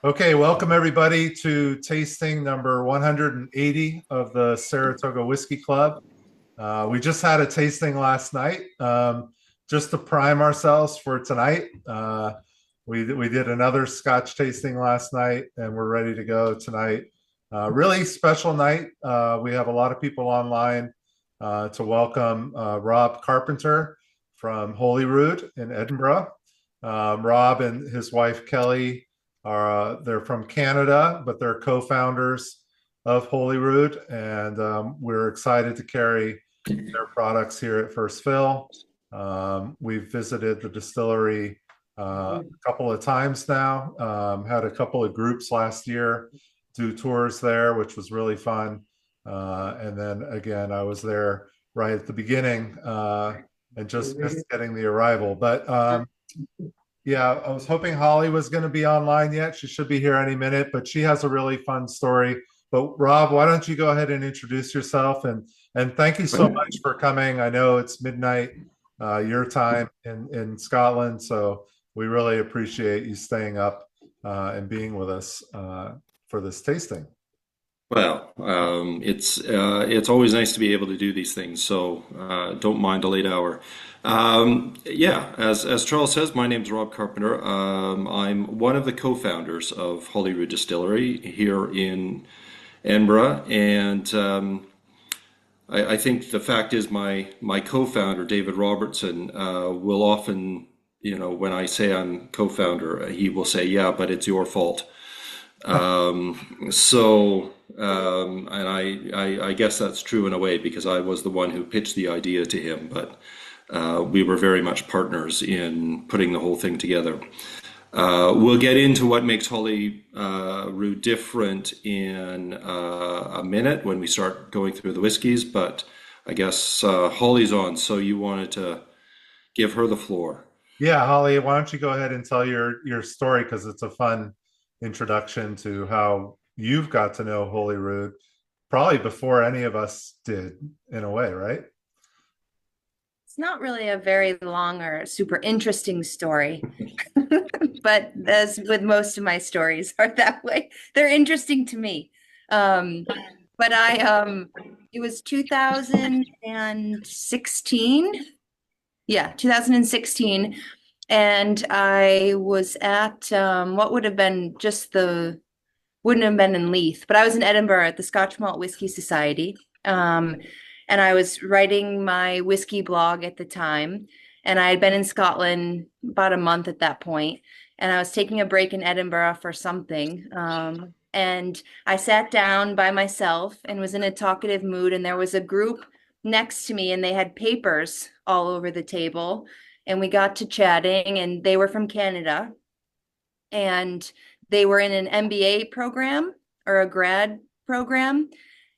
Okay, welcome everybody to tasting number 180 of the Saratoga Whiskey Club. We just had a tasting last night, just to prime ourselves for tonight. We did another Scotch tasting last night, and we're ready to go tonight. Really special night. We have a lot of people online to welcome Rob Carpenter from Holyrood in Edinburgh. Rob and his wife Kelly they're from Canada, but they're co-founders of Holyrood, and we're excited to carry their products here at First Fill. We've visited the distillery a couple of times now. Had a couple of groups last year do tours there, which was really fun. And then again, I was there right at the beginning and just missed getting the arrival. But yeah, I was hoping Holly was going to be online yet. She should be here any minute, but she has a really fun story. But Rob, why don't you go ahead and introduce yourself and thank you so much for coming. I know it's midnight your time in Scotland, so we really appreciate you staying up and being with us for this tasting. Well, it's always nice to be able to do these things, so don't mind a late hour. Yeah, as Charles says, my name's Rob Carpenter. I'm one of the co-founders of Holyrood Distillery here in Edinburgh, and I think the fact is my co-founder David Robertson will often, when I say I'm co-founder, he will say, "Yeah, but it's your fault." And I guess that's true in a way because I was the one who pitched the idea to him, but we were very much partners in putting the whole thing together. We'll get into what makes Holyrood different in a minute when we start going through the whiskeys, but I guess Holly's on, so you wanted to give her the floor. Yeah, Holly, why don't you go ahead and tell your story because it's a fun introduction to how you've got to know Holyrood, probably before any of us did, in a way, right? It's not really a very long or super interesting story, but as with most of my stories are that way, they're interesting to me. Um, but it was 2016. Yeah, 2016. And I was at what would have been wouldn't have been in Leith, but I was in Edinburgh at the Scotch Malt Whisky Society. And I was writing my whiskey blog at the time. And I had been in Scotland about a month at that point, and I was taking a break in Edinburgh for something. And I sat down by myself and was in a talkative mood, and there was a group next to me, and they had papers all over the table. And we got to chatting, and they were from Canada, and they were in an MBA program or a grad program,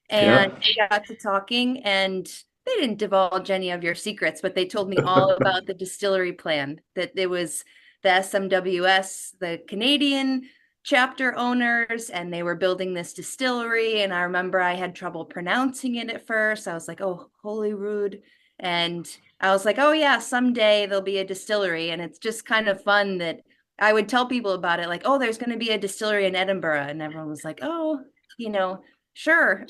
and Yeah. we got to talking, and they didn't divulge any of your secrets, but they told me all about the distillery plan, that it was the SMWS, the Canadian chapter owners, and they were building this distillery. And I remember I had trouble pronouncing it at first. I was like, oh, Holyrood. And I was like, oh yeah, someday there'll be a distillery. And it's just kind of fun that I would tell people about it, like, oh, there's going to be a distillery in Edinburgh. And everyone was like, oh, you know, sure,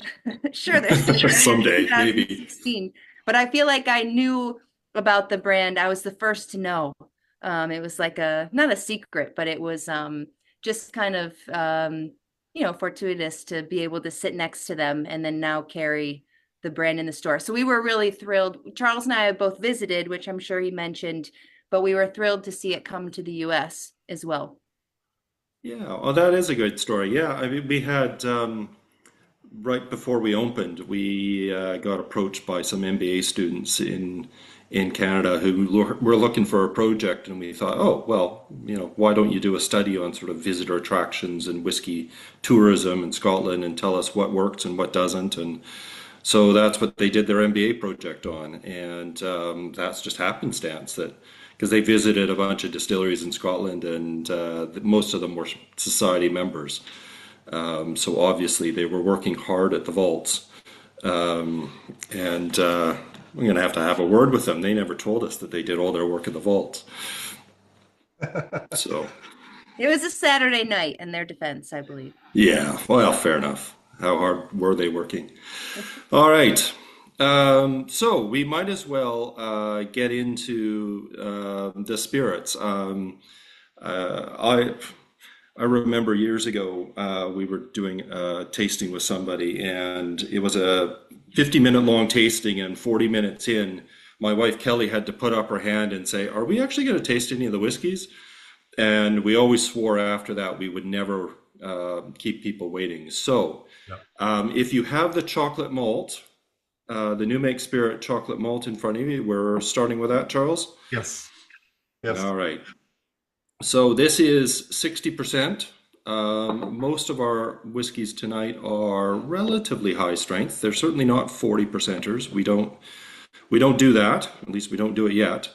sure, there's going to be one in Someday, maybe. 2016. But I feel like I knew about the brand. I was the first to know. It was like not a secret, but it was just kind of, fortuitous to be able to sit next to them and then now carry the brand in the store. So we were really thrilled. Charles and I have both visited, which I'm sure he mentioned, but we were thrilled to see it come to the US as well. Yeah, well, that is a good story. Yeah, I mean, we had right before we opened, we got approached by some MBA students in Canada who were looking for a project, and we thought, oh, well, why don't you do a study on sort of visitor attractions and whiskey tourism in Scotland and tell us what works and what doesn't, and so that's what they did their MBA project on, and that's just happenstance that because they visited a bunch of distilleries in Scotland, and most of them were society members. So obviously they were working hard at the vaults, and we're going to have a word with them. They never told us that they did all their work in the vaults. So It was a Saturday night in their defense, I believe. Yeah, well, fair enough. How hard were they working? All right. So we might as well get into the spirits. I remember years ago we were doing a tasting with somebody, and it was a 50-minute long tasting, and 40 minutes in, my wife Kelly had to put up her hand and say, "Are we actually going to taste any of the whiskeys?" And we always swore after that we would never keep people waiting. So Yeah. if you have the chocolate malt, the New Make Spirit chocolate malt in front of you, we're starting with that, Charles? Yes. Yes. All right. So this is 60%. Most of our whiskeys tonight are relatively high strength. They're certainly not 40 percenters. We don't do that. At least we don't do it yet.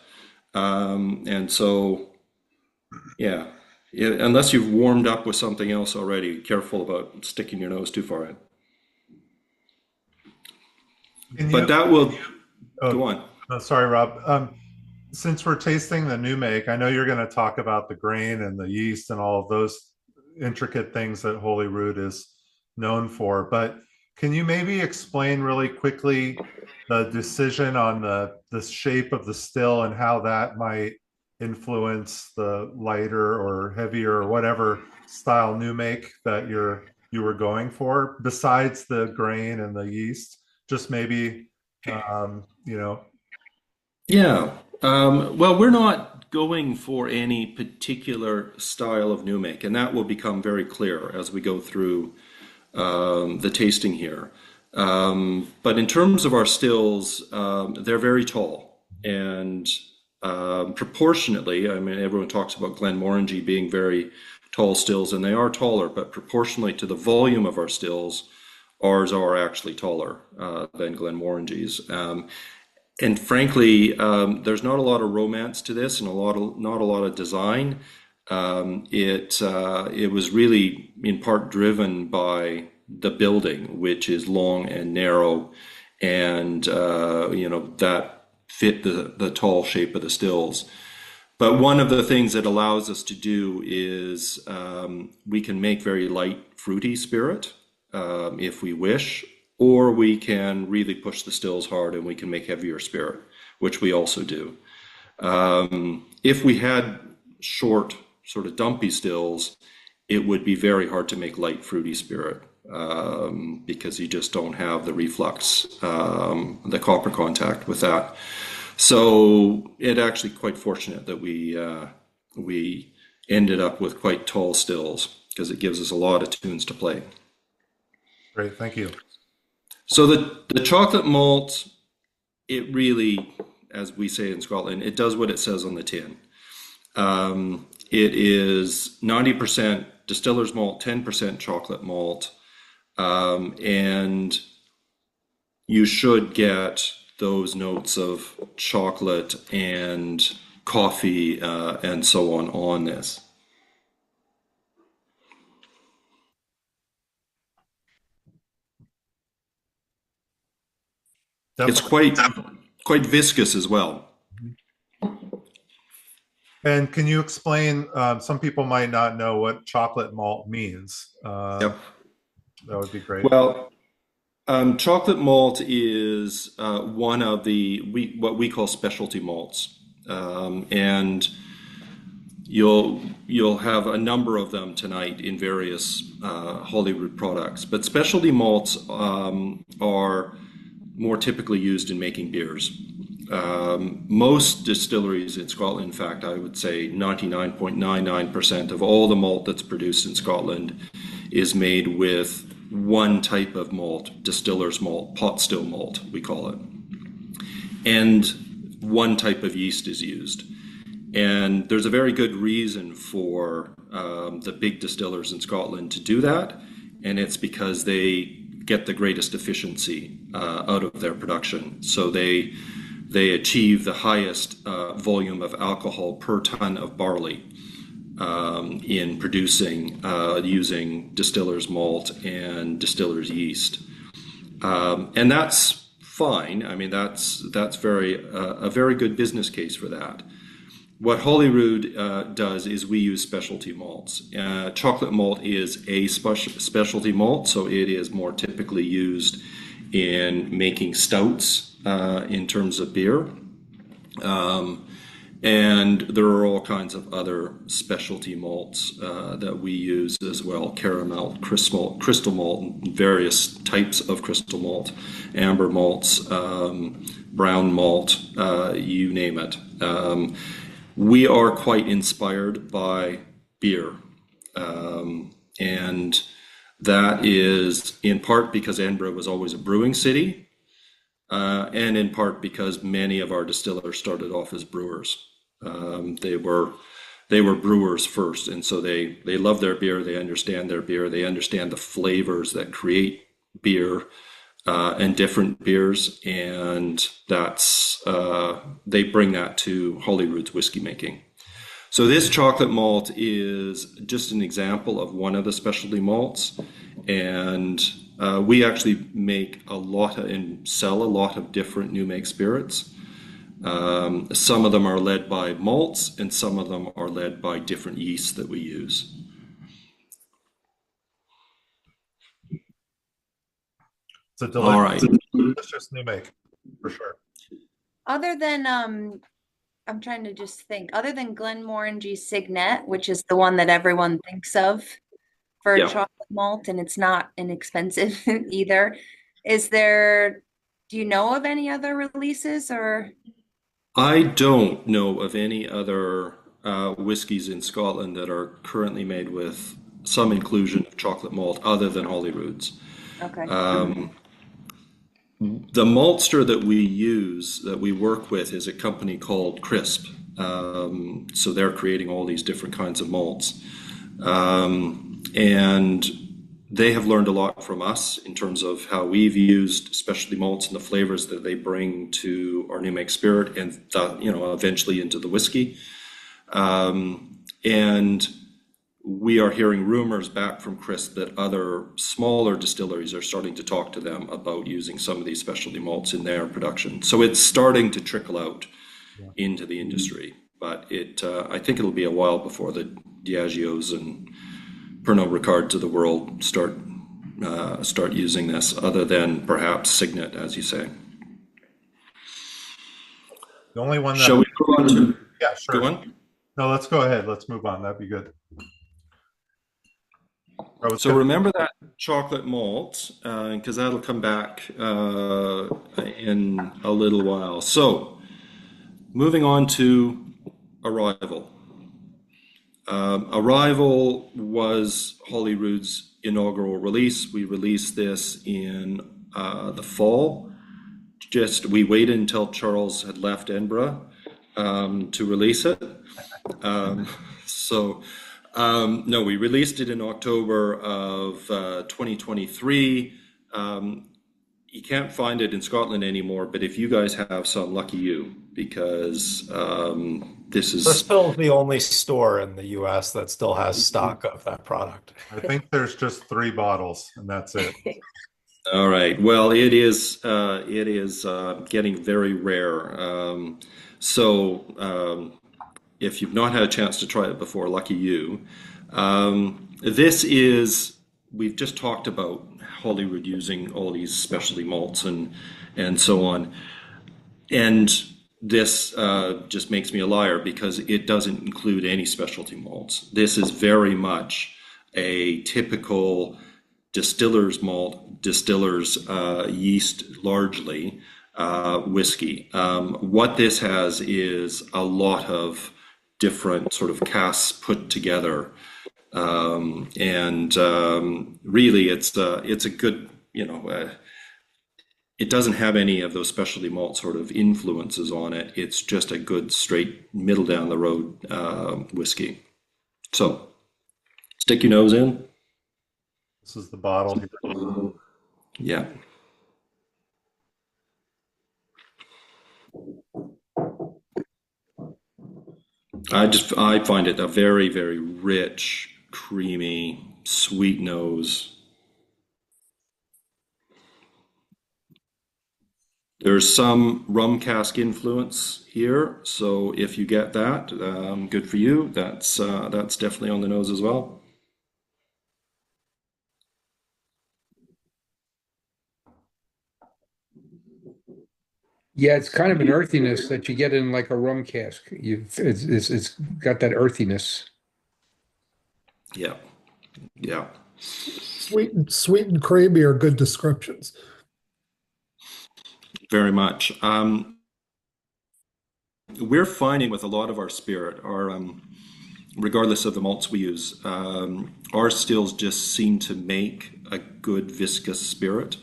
And so, yeah, unless you've warmed up with something else already, careful about sticking your nose too far in. But that will go on. Sorry, Rob. Since we're tasting the New Make, I know you're going to talk about the grain and the yeast and all of those intricate things that Holyrood is known for. But can you maybe explain really quickly the decision on the shape of the still and how that might influence the lighter or heavier or whatever style New Make that you were going for, besides the grain and the yeast? Just maybe, you know. Yeah. Well, we're not going for any particular style of New Make, and that will become very clear as we go through the tasting here. But in terms of our stills, they're very tall, and proportionately, I mean, everyone talks about Glenmorangie being very tall stills, and they are taller, but proportionally to the volume of our stills, ours are actually taller than Glenmorangie's. And frankly, there's not a lot of romance to this, and not a lot of design. It was really in part driven by the building, which is long and narrow, and that fit the tall shape of the stills. But one of the things that allows us to do is we can make very light, fruity spirit if we wish, or we can really push the stills hard and we can make heavier spirit, which we also do. If we had short, sort of dumpy stills, it would be very hard to make light, fruity spirit because you just don't have the reflux, the copper contact with that. So it's actually quite fortunate that we ended up with quite tall stills because it gives us a lot of tunes to play. Great, thank you. So the chocolate malt, it really, as we say in Scotland, it does what it says on the tin. It is 90% distiller's malt, 10% chocolate malt, and you should get those notes of chocolate and coffee and so on this. Definitely. It's quite viscous as well. And can you explain, some people might not know what chocolate malt means. Yep. That would be great. Well, chocolate malt is one of what we call specialty malts, and you'll have a number of them tonight in various Holyrood products. But specialty malts are more typically used in making beers. Most distilleries in Scotland, in fact, I would say 99.99% of all the malt that's produced in Scotland is made with one type of malt, distiller's malt, pot still malt, we call it. And one type of yeast is used. And there's a very good reason for the big distillers in Scotland to do that, and it's because they get the greatest efficiency out of their production. So they achieve the highest volume of alcohol per ton of barley in producing using distiller's malt and distiller's yeast, and that's fine. I mean, that's a very good business case for that. what Holyrood does is we use specialty malts. Chocolate malt is a specialty malt, so it is more typically used in making stouts in terms of beer. And there are all kinds of other specialty malts that we use as well: caramel, crystal malt, and various types of crystal malt, amber malts, brown malt, you name it. We are quite inspired by beer, and that is in part because Edinburgh was always a brewing city, and in part because many of our distillers started off as brewers. They were brewers first, and so they love their beer. They understand their beer. They understand the flavors that create beer and different beers, and that's they bring that to Holyrood's whiskey making. So this chocolate malt is just an example of one of the specialty malts, and we actually make a lot and sell a lot of different new make spirits. Some of them are led by malts, and some of them are led by different yeasts that we use. It's a delicious, All right. delicious new make, for sure. Other than I'm trying to just think. Other than Glenmorangie Signet, which is the one that everyone thinks of for Yeah. chocolate malt, and it's not inexpensive either. Do you know of any other releases or? I don't know of any other whiskeys in Scotland that are currently made with some inclusion of chocolate malt other than Holyrood's. Okay. The maltster that we use, that we work with, is a company called Crisp. So they're creating all these different kinds of malts. And they have learned a lot from us in terms of how we've used specialty malts and the flavors that they bring to our new make spirit, and eventually into the whiskey. And we are hearing rumors back from Crisp that other smaller distilleries are starting to talk to them about using some of these specialty malts in their production. So it's starting to trickle out into the industry, but I think it'll be a while before the Diageos and Pernod Ricards of the world start using this, other than perhaps Signet, as you say. The only one that Shall we go on to? Yeah, sure. Go on. No, let's go ahead. Let's move on. That'd be good. So remember that chocolate malt, because that'll come back in a little while. So moving on to Arrival. Arrival was Holyrood's inaugural release. We released this in the fall. We waited until Charles had left Edinburgh to release it. No, we released it in October of 2023. You can't find it in Scotland anymore, but if you guys have some, lucky you, because this is... Bristol's the only store in the US that still has stock of that product. I think there's just 3 bottles, and that's it. All right. Well, it is getting very rare. If you've not had a chance to try it before, lucky you. We've just talked about Holyrood using all these specialty malts and so on. And this just makes me a liar, because it doesn't include any specialty malts. This is very much a typical distiller's malt, distiller's yeast, largely whiskey. What this has is a lot of different sort of casks put together, and really it's a good, it doesn't have any of those specialty malt sort of influences on it. It's just a good straight middle down the road whiskey. So stick your nose in. This is the bottle here. Yeah. I find it a very, very rich, creamy, sweet nose. There's some rum cask influence here, so if you get that, good for you. That's definitely on the nose as well. Yeah, it's kind of an earthiness that you get in like a rum cask. It's got that earthiness. Yeah, yeah. Sweet and creamy are good descriptions. Very much. We're finding with a lot of our spirit, regardless of the malts we use, our stills just seem to make a good viscous spirit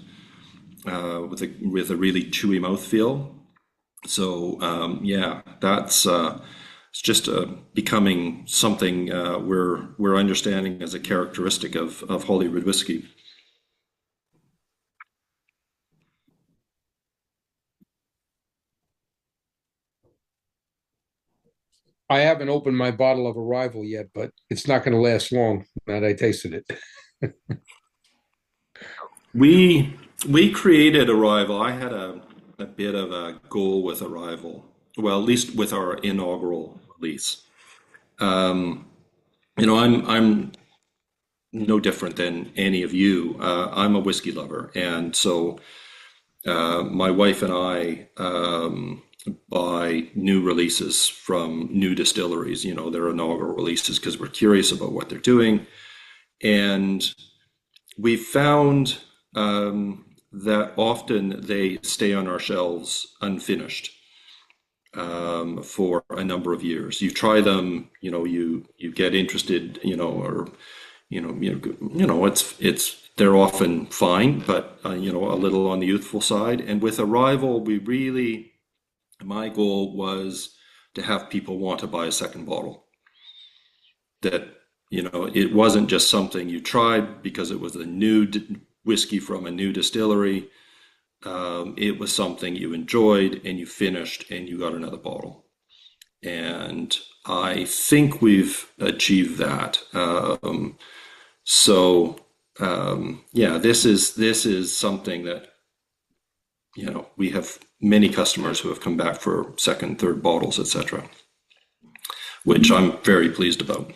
with a really chewy mouthfeel. So yeah, that's it's just becoming something we're understanding as a characteristic of Holyrood whiskey. I haven't opened my bottle of Arrival yet, but it's not going to last long now that I tasted it. We created Arrival. I had a bit of a goal with Arrival. Well, at least with our inaugural release. Um, I'm no different than any of you. I'm a whiskey lover, and so my wife and I buy new releases from new distilleries. Their inaugural releases because we're curious about what they're doing, and we found that often they stay on our shelves unfinished for a number of years. You try them, you get interested, or it's they're often fine, but a little on the youthful side. And with Arrival, my goal was to have people want to buy a second bottle. That it wasn't just something you tried because it was a new whiskey from a new distillery. It was something you enjoyed and you finished and you got another bottle. And I think we've achieved that. Yeah, this is something that we have many customers who have come back for second, third bottles, etc., which I'm very pleased about.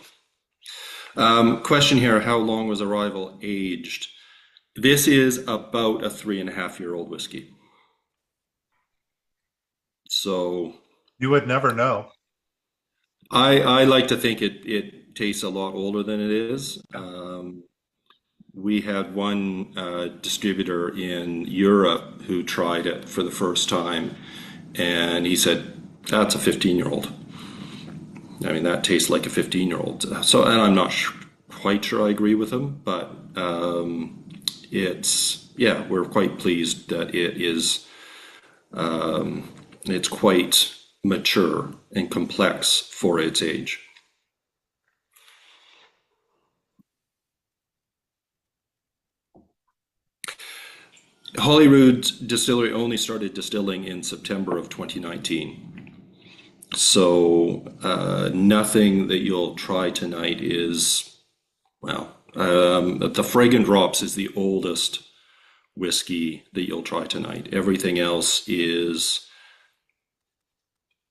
Question here: how long was Arrival aged? This is about a 3.5-year-old whiskey. So You would never know. I like to think it tastes a lot older than it is. We had one distributor in Europe who tried it for the first time, and he said, "That's a 15-year-old." I mean, that tastes like a 15-year-old. So, and I'm not quite sure I agree with him, but yeah, we're quite pleased that it's quite mature and complex for its age. Holyrood Distillery only started distilling in September of 2019. So nothing that you'll try tonight is, well, the Fragrant Drops is the oldest whiskey that you'll try tonight. Everything else is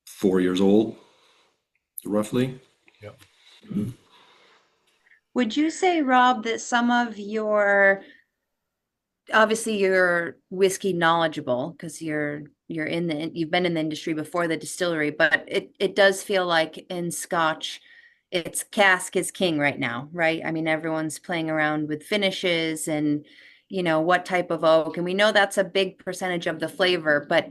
4 years old, roughly. Yep. Would you say, Rob, that some of obviously you're whiskey knowledgeable because you've been in the industry before the distillery, but it does feel like in Scotch, it's cask is king right now, right? I mean, everyone's playing around with finishes and what type of oak, and we know that's a big percentage of the flavor, but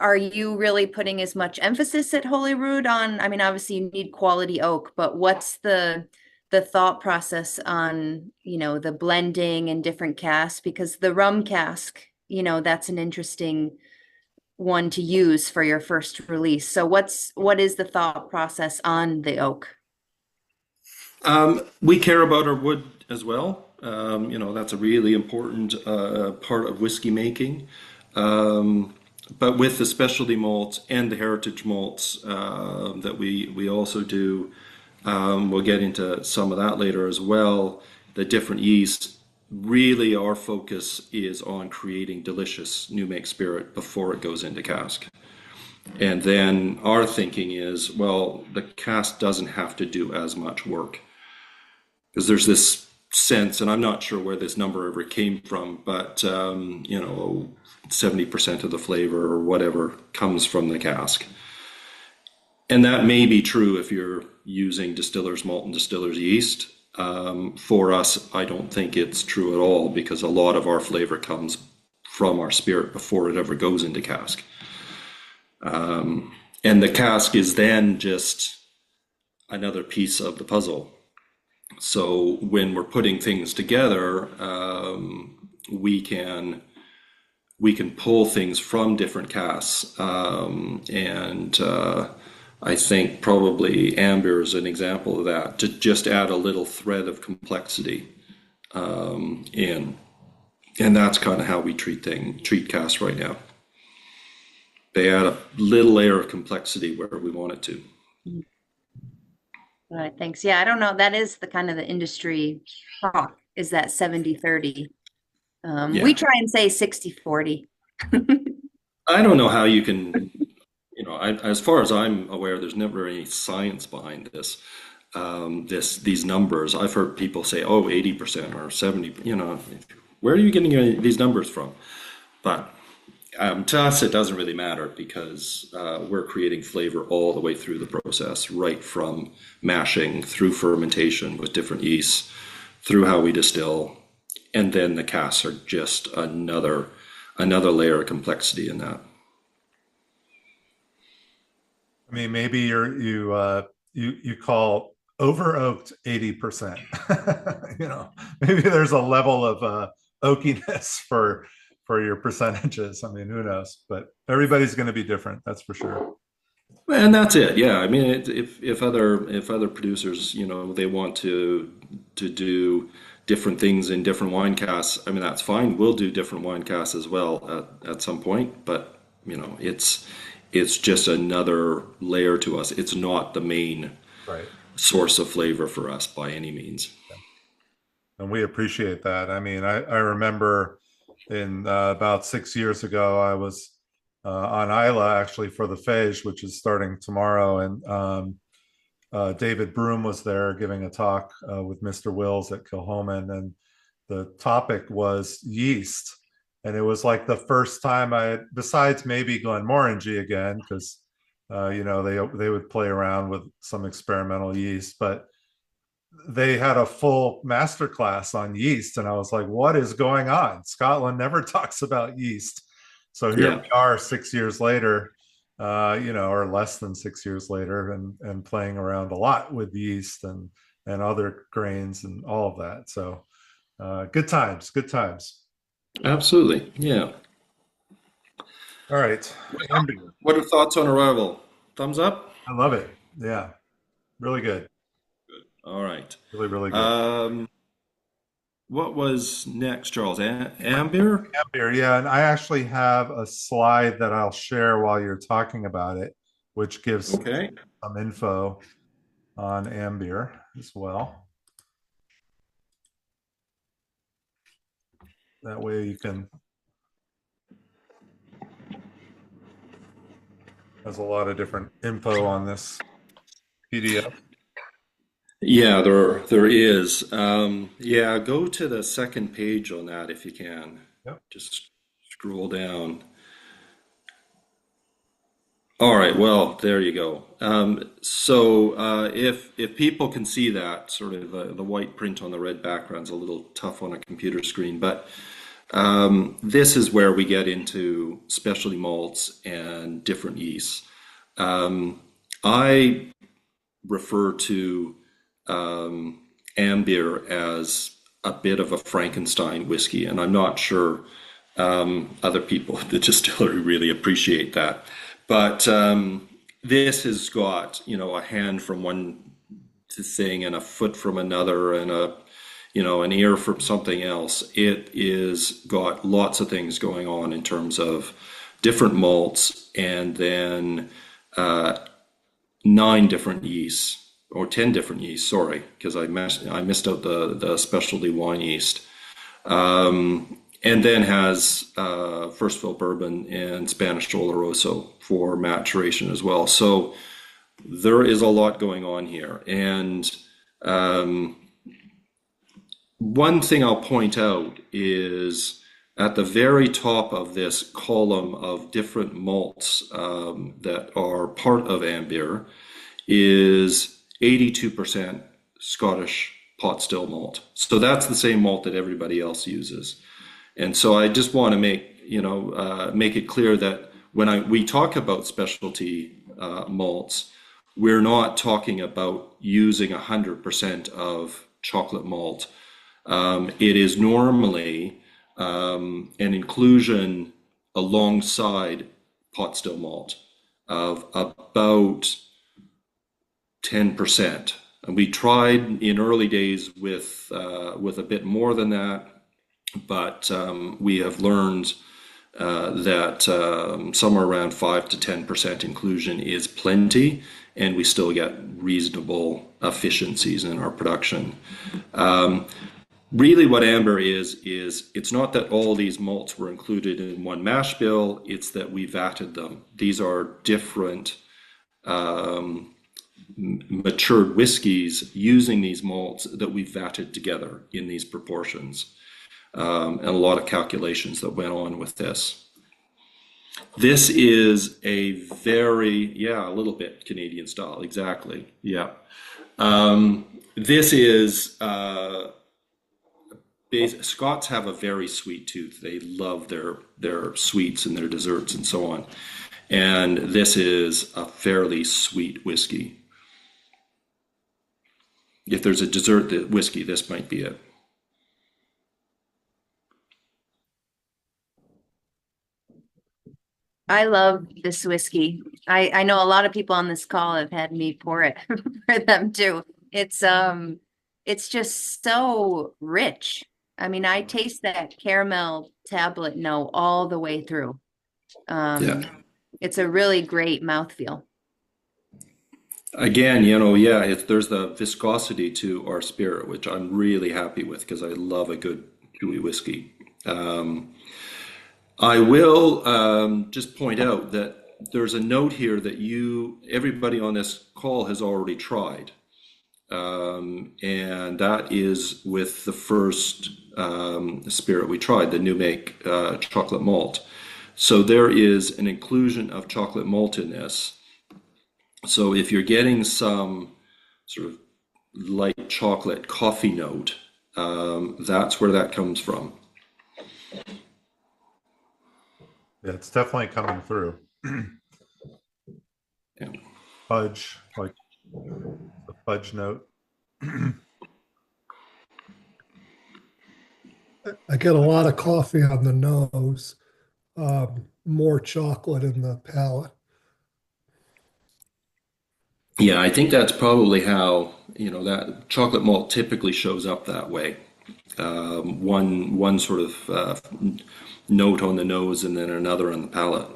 are you really putting as much emphasis at Holyrood on, I mean, obviously you need quality oak, but what's the thought process on, the blending and different casks? Because the rum cask, that's an interesting one to use for your first release. So what is the thought process on the oak? We care about our wood as well. That's a really important part of whiskey making. But with the specialty malts and the heritage malts that we also do, we'll get into some of that later as well. The different yeast really our focus is on creating delicious new make spirit before it goes into cask. And then our thinking is, well, the cask doesn't have to do as much work. Because there's this sense, and I'm not sure where this number ever came from, but 70% of the flavor or whatever comes from the cask. And that may be true if you're using distiller's malt and distiller's yeast. For us, I don't think it's true at all, because a lot of our flavor comes from our spirit before it ever goes into cask. And the cask is then just another piece of the puzzle. So when we're putting things together, we can pull things from different casks, and I think probably Ambir is an example of that, to just add a little thread of complexity in, and that's kind of how we treat casks right now. They add a little layer of complexity where we want it to. All right, thanks. Yeah, I don't know. That is the kind of the industry talk, is that 70-30. Yeah. We try and say 60-40. I don't know how you can, as far as I'm aware, there's never any science behind this. These numbers, I've heard people say, oh, 80% or 70, where are you getting these numbers from? But to us, it doesn't really matter, because we're creating flavor all the way through the process, right from mashing through fermentation with different yeasts, through how we distill, and then the casks are just another layer of complexity in that. I mean, maybe you call over oaked 80%. Maybe there's a level of oakiness for your percentages. I mean, who knows? But everybody's going to be different, that's for sure. And that's it. Yeah, I mean, if other producers, they want to do different things in different wine casks, I mean, that's fine. We'll do different wine casks as well at some point. But it's just another layer to us. It's not the main source of flavor for us by any means. And we appreciate that. I mean, I remember in about 6 years ago, I was on Isla actually for the Phage, which is starting tomorrow, and David Broom was there giving a talk with Mr. Wills at Kilhoman, and the topic was yeast. And it was like the first time besides maybe Glenmorangie again, because they would play around with some experimental yeast, but they had a full masterclass on yeast, and I was like, what is going on? Scotland never talks about yeast. So here we are 6 years later, or less than 6 years later, and playing around a lot with yeast and other grains and all of that. So good times. Absolutely. Yeah. All right. What are thoughts on Arrival? Thumbs up? I love it. Yeah. Really good. All right. Really, really good. What was next, Charles? Ambir? Ambir, yeah. And I actually have a slide that I'll share while you're talking about it, which gives some info on Ambir as well. That way you can. There's a lot of different info on this PDF. Yeah, there is. Go to the second page on that if you can. Yep. Just scroll down. All right, well, there you go. If people can see that, sort of the white print on the red background's a little tough on a computer screen, but this is where we get into specialty malts and different yeasts. I refer to Ambir as a bit of a Frankenstein whiskey, and I'm not sure other people at the distillery really appreciate that. But this has got, a hand from one thing and a foot from another and an ear from something else. It is got lots of things going on in terms of different malts, and then 9 different yeasts. Or 10 different yeasts, sorry, because I missed out the specialty wine yeast. And then has first fill bourbon and Spanish Oloroso for maturation as well. So there is a lot going on here. And one thing I'll point out is at the very top of this column of different malts that are part of Ambir is 82% Scottish pot still malt. So that's the same malt that everybody else uses. And so I just want to make it clear that when we talk about specialty malts, we're not talking about using 100% of chocolate malt. It is normally an inclusion alongside pot still malt of about 10%. And we tried in early days with a bit more than that, but we have learned that somewhere around 5 to 10% inclusion is plenty, and we still get reasonable efficiencies in our production. Really what Ambir is it's not that all these malts were included in one mash bill, it's that we vatted them. These are different matured whiskeys using these malts that we vatted together in these proportions. And a lot of calculations that went on with this. This is a very, a little bit Canadian style, exactly, yeah. This is, Scots have a very sweet tooth. They love their sweets and their desserts and so on. And this is a fairly sweet whiskey. If there's a dessert whiskey, this might be it. I love this whiskey. I know a lot of people on this call have had me pour it for them too. It's just so rich. I mean, I taste that caramel tablet note all the way through. It's a really great mouthfeel. Again, there's the viscosity to our spirit, which I'm really happy with because I love a good chewy whiskey. I will just point out that there's a note here that everybody on this call has already tried. And that is with the first spirit we tried, the New Make chocolate malt. So there is an inclusion of chocolate malt in this. So if you're getting some sort of light chocolate coffee note, that's where that comes from. Yeah, it's definitely coming through. Yeah. Fudge, like the fudge note. I get a lot of coffee on the nose, more chocolate in the palate. Yeah, I think that's probably how, that chocolate malt typically shows up that way. One sort of note on the nose and then another on the palate.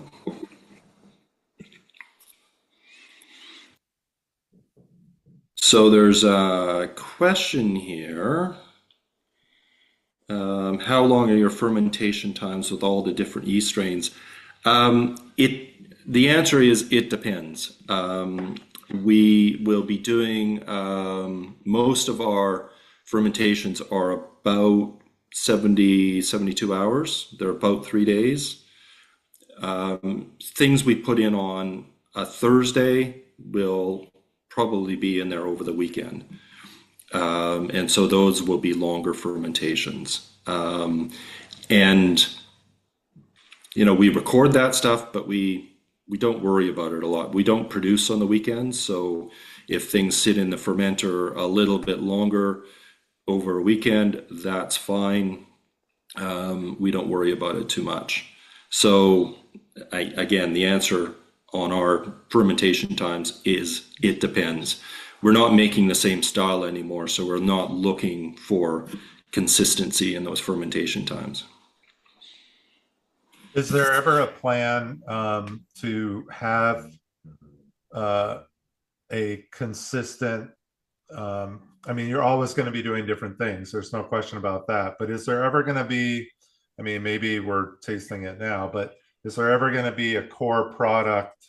So there's a question here. How long are your fermentation times with all the different yeast strains? The answer is it depends. We will be doing, most of our fermentations are about 70, 72 hours. They're about 3 days. Things we put in on a Thursday will probably be in there over the weekend. And so those will be longer fermentations. And, we record that stuff, but we don't worry about it a lot. We don't produce on the weekends. So if things sit in the fermenter a little bit longer over a weekend, that's fine. We don't worry about it too much. So again, the answer on our fermentation times is it depends. We're not making the same style anymore, so we're not looking for consistency in those fermentation times. Is there ever a plan to have a consistent I mean, you're always going to be doing different things. There's no question about that. But is there ever going to be, I mean, maybe we're tasting it now, but is there ever going to be a core product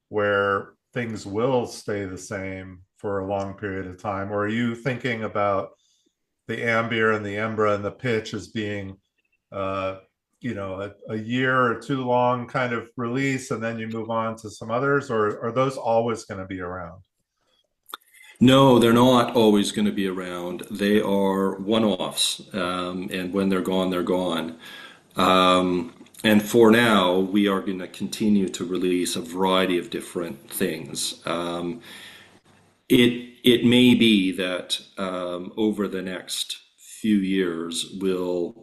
where things will stay the same for a long period of time? Or are you thinking about the Ambir and the Embra and the Pitch as being, uh, a year or two long kind of release, and then you move on to some others, or are those always going to be around? No, they're not always going to be around. They are one-offs, and when they're gone, they're gone. And for now, we are going to continue to release a variety of different things. It may be that over the next few years, we'll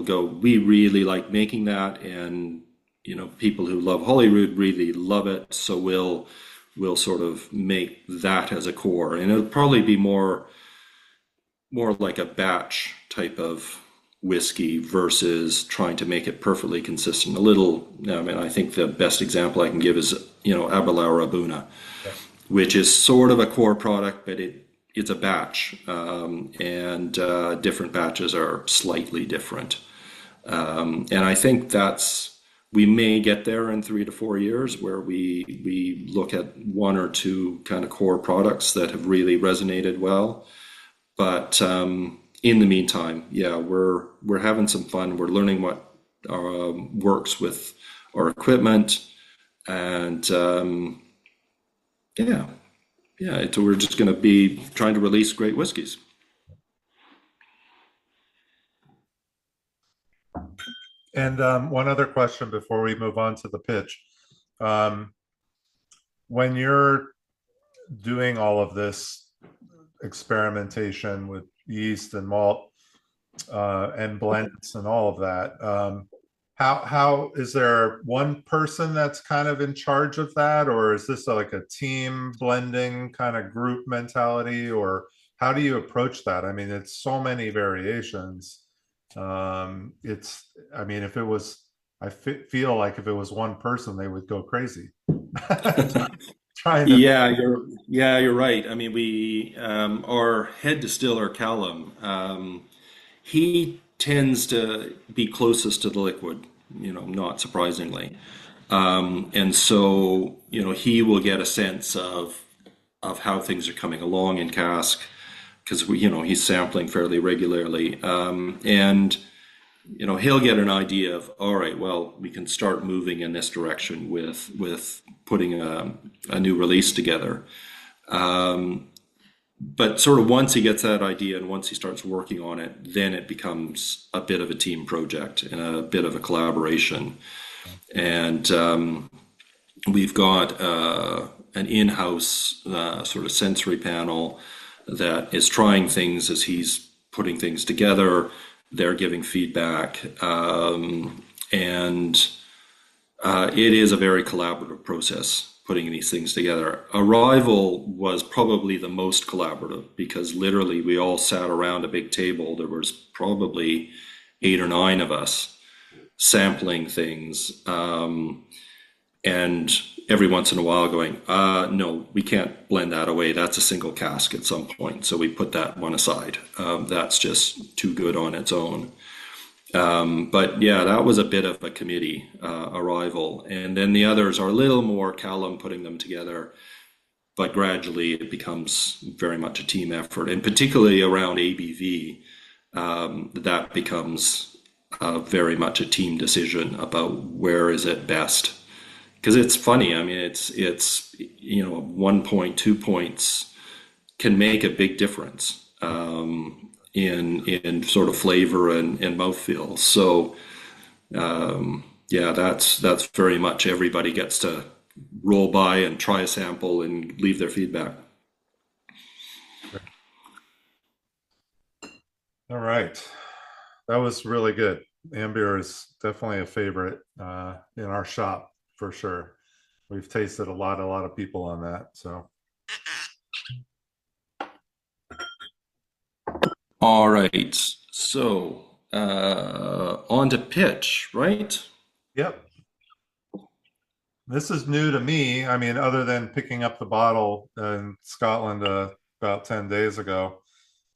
go. We really like making that, and people who love Holyrood really love it. So we'll sort of make that as a core, and it'll probably be more like a batch type of whiskey versus trying to make it perfectly consistent. I mean, I think the best example I can give is, Abelard Abuna, which is sort of a core product, but it's a batch, and different batches are slightly different. And I think we may get there in 3 to 4 years where we look at one or two kind of core products that have really resonated well. But in the meantime, yeah, we're having some fun. We're learning what works with our equipment, and we're just going to be trying to release great whiskeys. And one other question before we move on to the pitch. When you're doing all of this experimentation with yeast and malt and blends and all of that, how is there one person that's kind of in charge of that, or is this like a team blending kind of group mentality, or how do you approach that? I mean, it's so many variations. I mean, if it was, feel like if it was one person, they would go crazy. Trying to. You're right. I mean, we our head distiller Callum, he tends to be closest to the liquid, not surprisingly, and so he will get a sense of how things are coming along in cask, because he's sampling fairly regularly, and he'll get an idea of, all right, well, we can start moving in this direction with putting a new release together. But sort of once he gets that idea and once he starts working on it, then it becomes a bit of a team project and a bit of a collaboration. And we've got an in-house sort of sensory panel that is trying things as he's putting things together. They're giving feedback, and it is a very collaborative process putting these things together. Arrival was probably the most collaborative because literally we all sat around a big table. There was probably 8 or 9 of us sampling things, and every once in a while going, no, we can't blend that away. That's a single cask at some point. So we put that one aside. That's just too good on its own. But yeah, that was a bit of a committee, Arrival. And then the others are a little more Callum putting them together, but gradually it becomes very much a team effort. And particularly around ABV, that becomes very much a team decision about where is it best. Because it's funny, I mean, it's 1 point, 2 points can make a big difference in sort of flavor and mouthfeel. So that's very much everybody gets to roll by and try a sample and leave their feedback. All right, that was really good. Ambir is definitely a favorite in our shop. For sure. We've tasted a lot of people on that. So. All right. So on to pitch, right? Yep. This is new to me. I mean, other than picking up the bottle in Scotland about 10 days ago.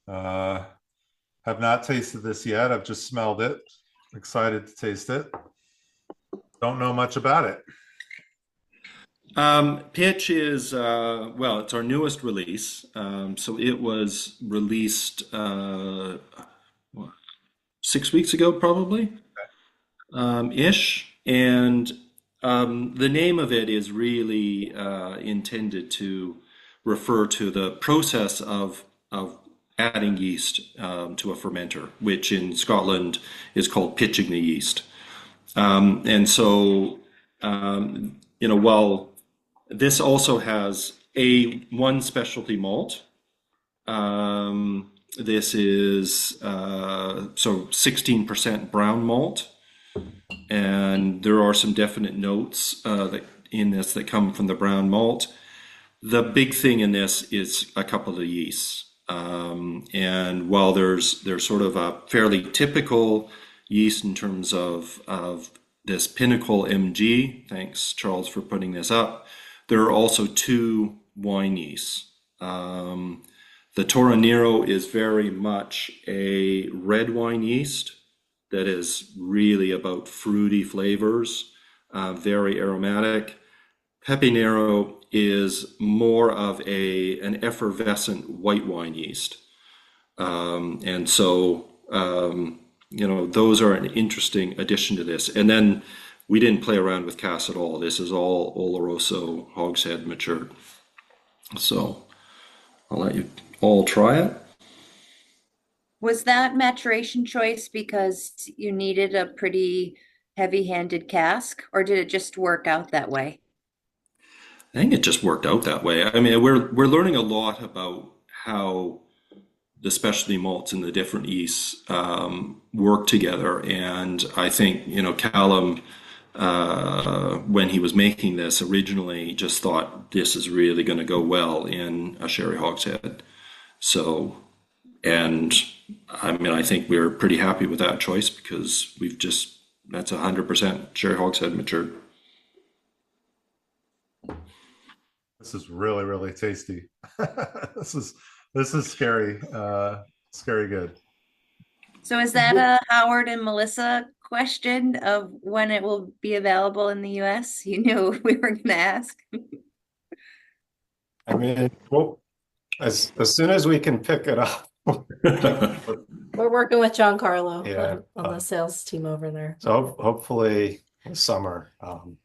Have not tasted this yet. I've just smelled it. Excited to taste it. Don't know much about it. Pitch is, well, it's our newest release. So it was released 6 weeks ago, probably, ish. And the name of it is really intended to refer to the process of adding yeast to a fermenter, which in Scotland is called pitching the yeast. And so, while this also has one specialty malt, this is so 16% brown malt, and there are some definite notes in this that come from the brown malt. The big thing in this is a couple of yeasts. And while there's sort of a fairly typical yeast in terms of this Pinnacle MG, thanks Charles for putting this up, there are also two wine yeasts. The Toronero is very much a red wine yeast that is really about fruity flavors, very aromatic. Pepinero is more of an effervescent white wine yeast. And so, those are an interesting addition to this. And then we didn't play around with Cask at all. This is all Oloroso hogshead matured. So I'll let you all try it. Was that maturation choice because you needed a pretty heavy-handed cask, or did it just work out that way? I think it just worked out that way. I mean, we're learning a lot about how the specialty malts and the different yeasts work together. And I think, Callum, when he was making this originally, just thought this is really going to go well in a sherry hogshead. So, and I mean, I think we're pretty happy with that choice because that's 100% sherry hogshead matured. This is really, really tasty. This is scary, scary good. So is that a Howard and Melissa question of when it will be available in the US? You knew we were going to ask. I mean, well, as soon as we can pick it up. We're working with John Carlo Yeah, on the sales team over there. So hopefully this summer we'll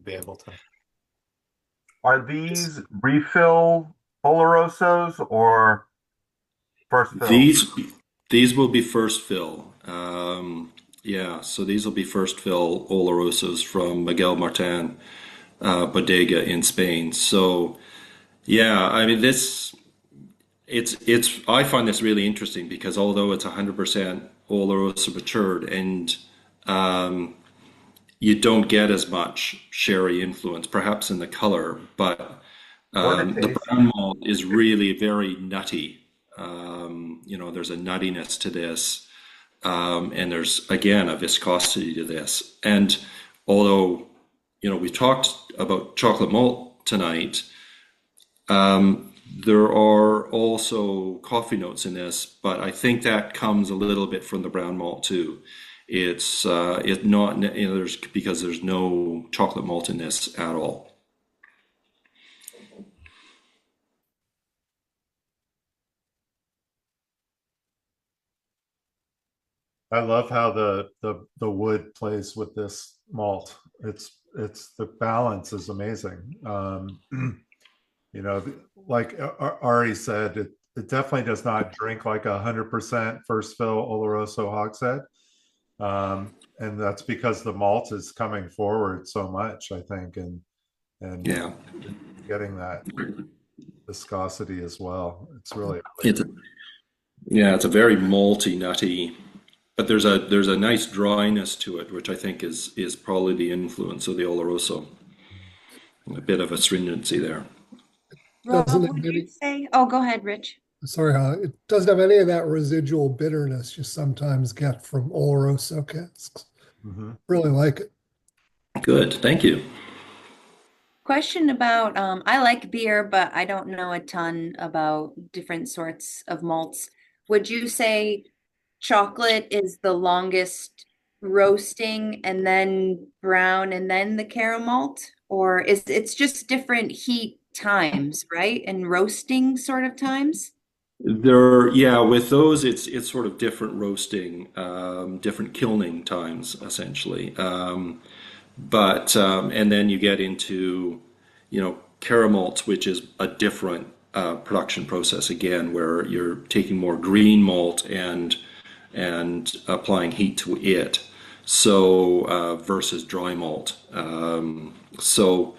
be able to. Are these refill Olorosos or first fill? These will be first fill. So these will be first fill Olorosos from Miguel Martin bodega in Spain. So yeah, I mean I find this really interesting because although it's 100% Oloroso matured and you don't get as much sherry influence, perhaps in the color, but the brown malt is really very nutty. There's a nuttiness to this, and there's, again, a viscosity to this. And although, we talked about chocolate malt tonight, there are also coffee notes in this, but I think that comes a little bit from the brown malt too. It's not, because there's no chocolate malt in this at all. I love how the wood plays with this malt. It's the balance is amazing. Like Ari said, it definitely does not drink like 100% first fill Oloroso hogshead. And that's because the malt is coming forward so much, I think, and Yeah. getting that viscosity as well. It's really It's a very malty, nutty, but there's a nice dryness to it, which I think is probably the influence of the Oloroso. A bit of astringency there. Rob, Doesn't it would you really- say? Oh, go ahead, Rich. Sorry, it doesn't have any of that residual bitterness you sometimes get from Oloroso casks. Mhm. Really like it. Good, thank you. question about, I like beer, but I don't know a ton about different sorts of malts. Would you say chocolate is the longest roasting and then brown and then the caramel malt? Or is it's just different heat times, right? And roasting sort of times? Yeah, with those, it's sort of different roasting, different kilning times, essentially. And then you get into, caramalts, which is a different production process again, where you're taking more green malt and applying heat to it. So versus dry malt. So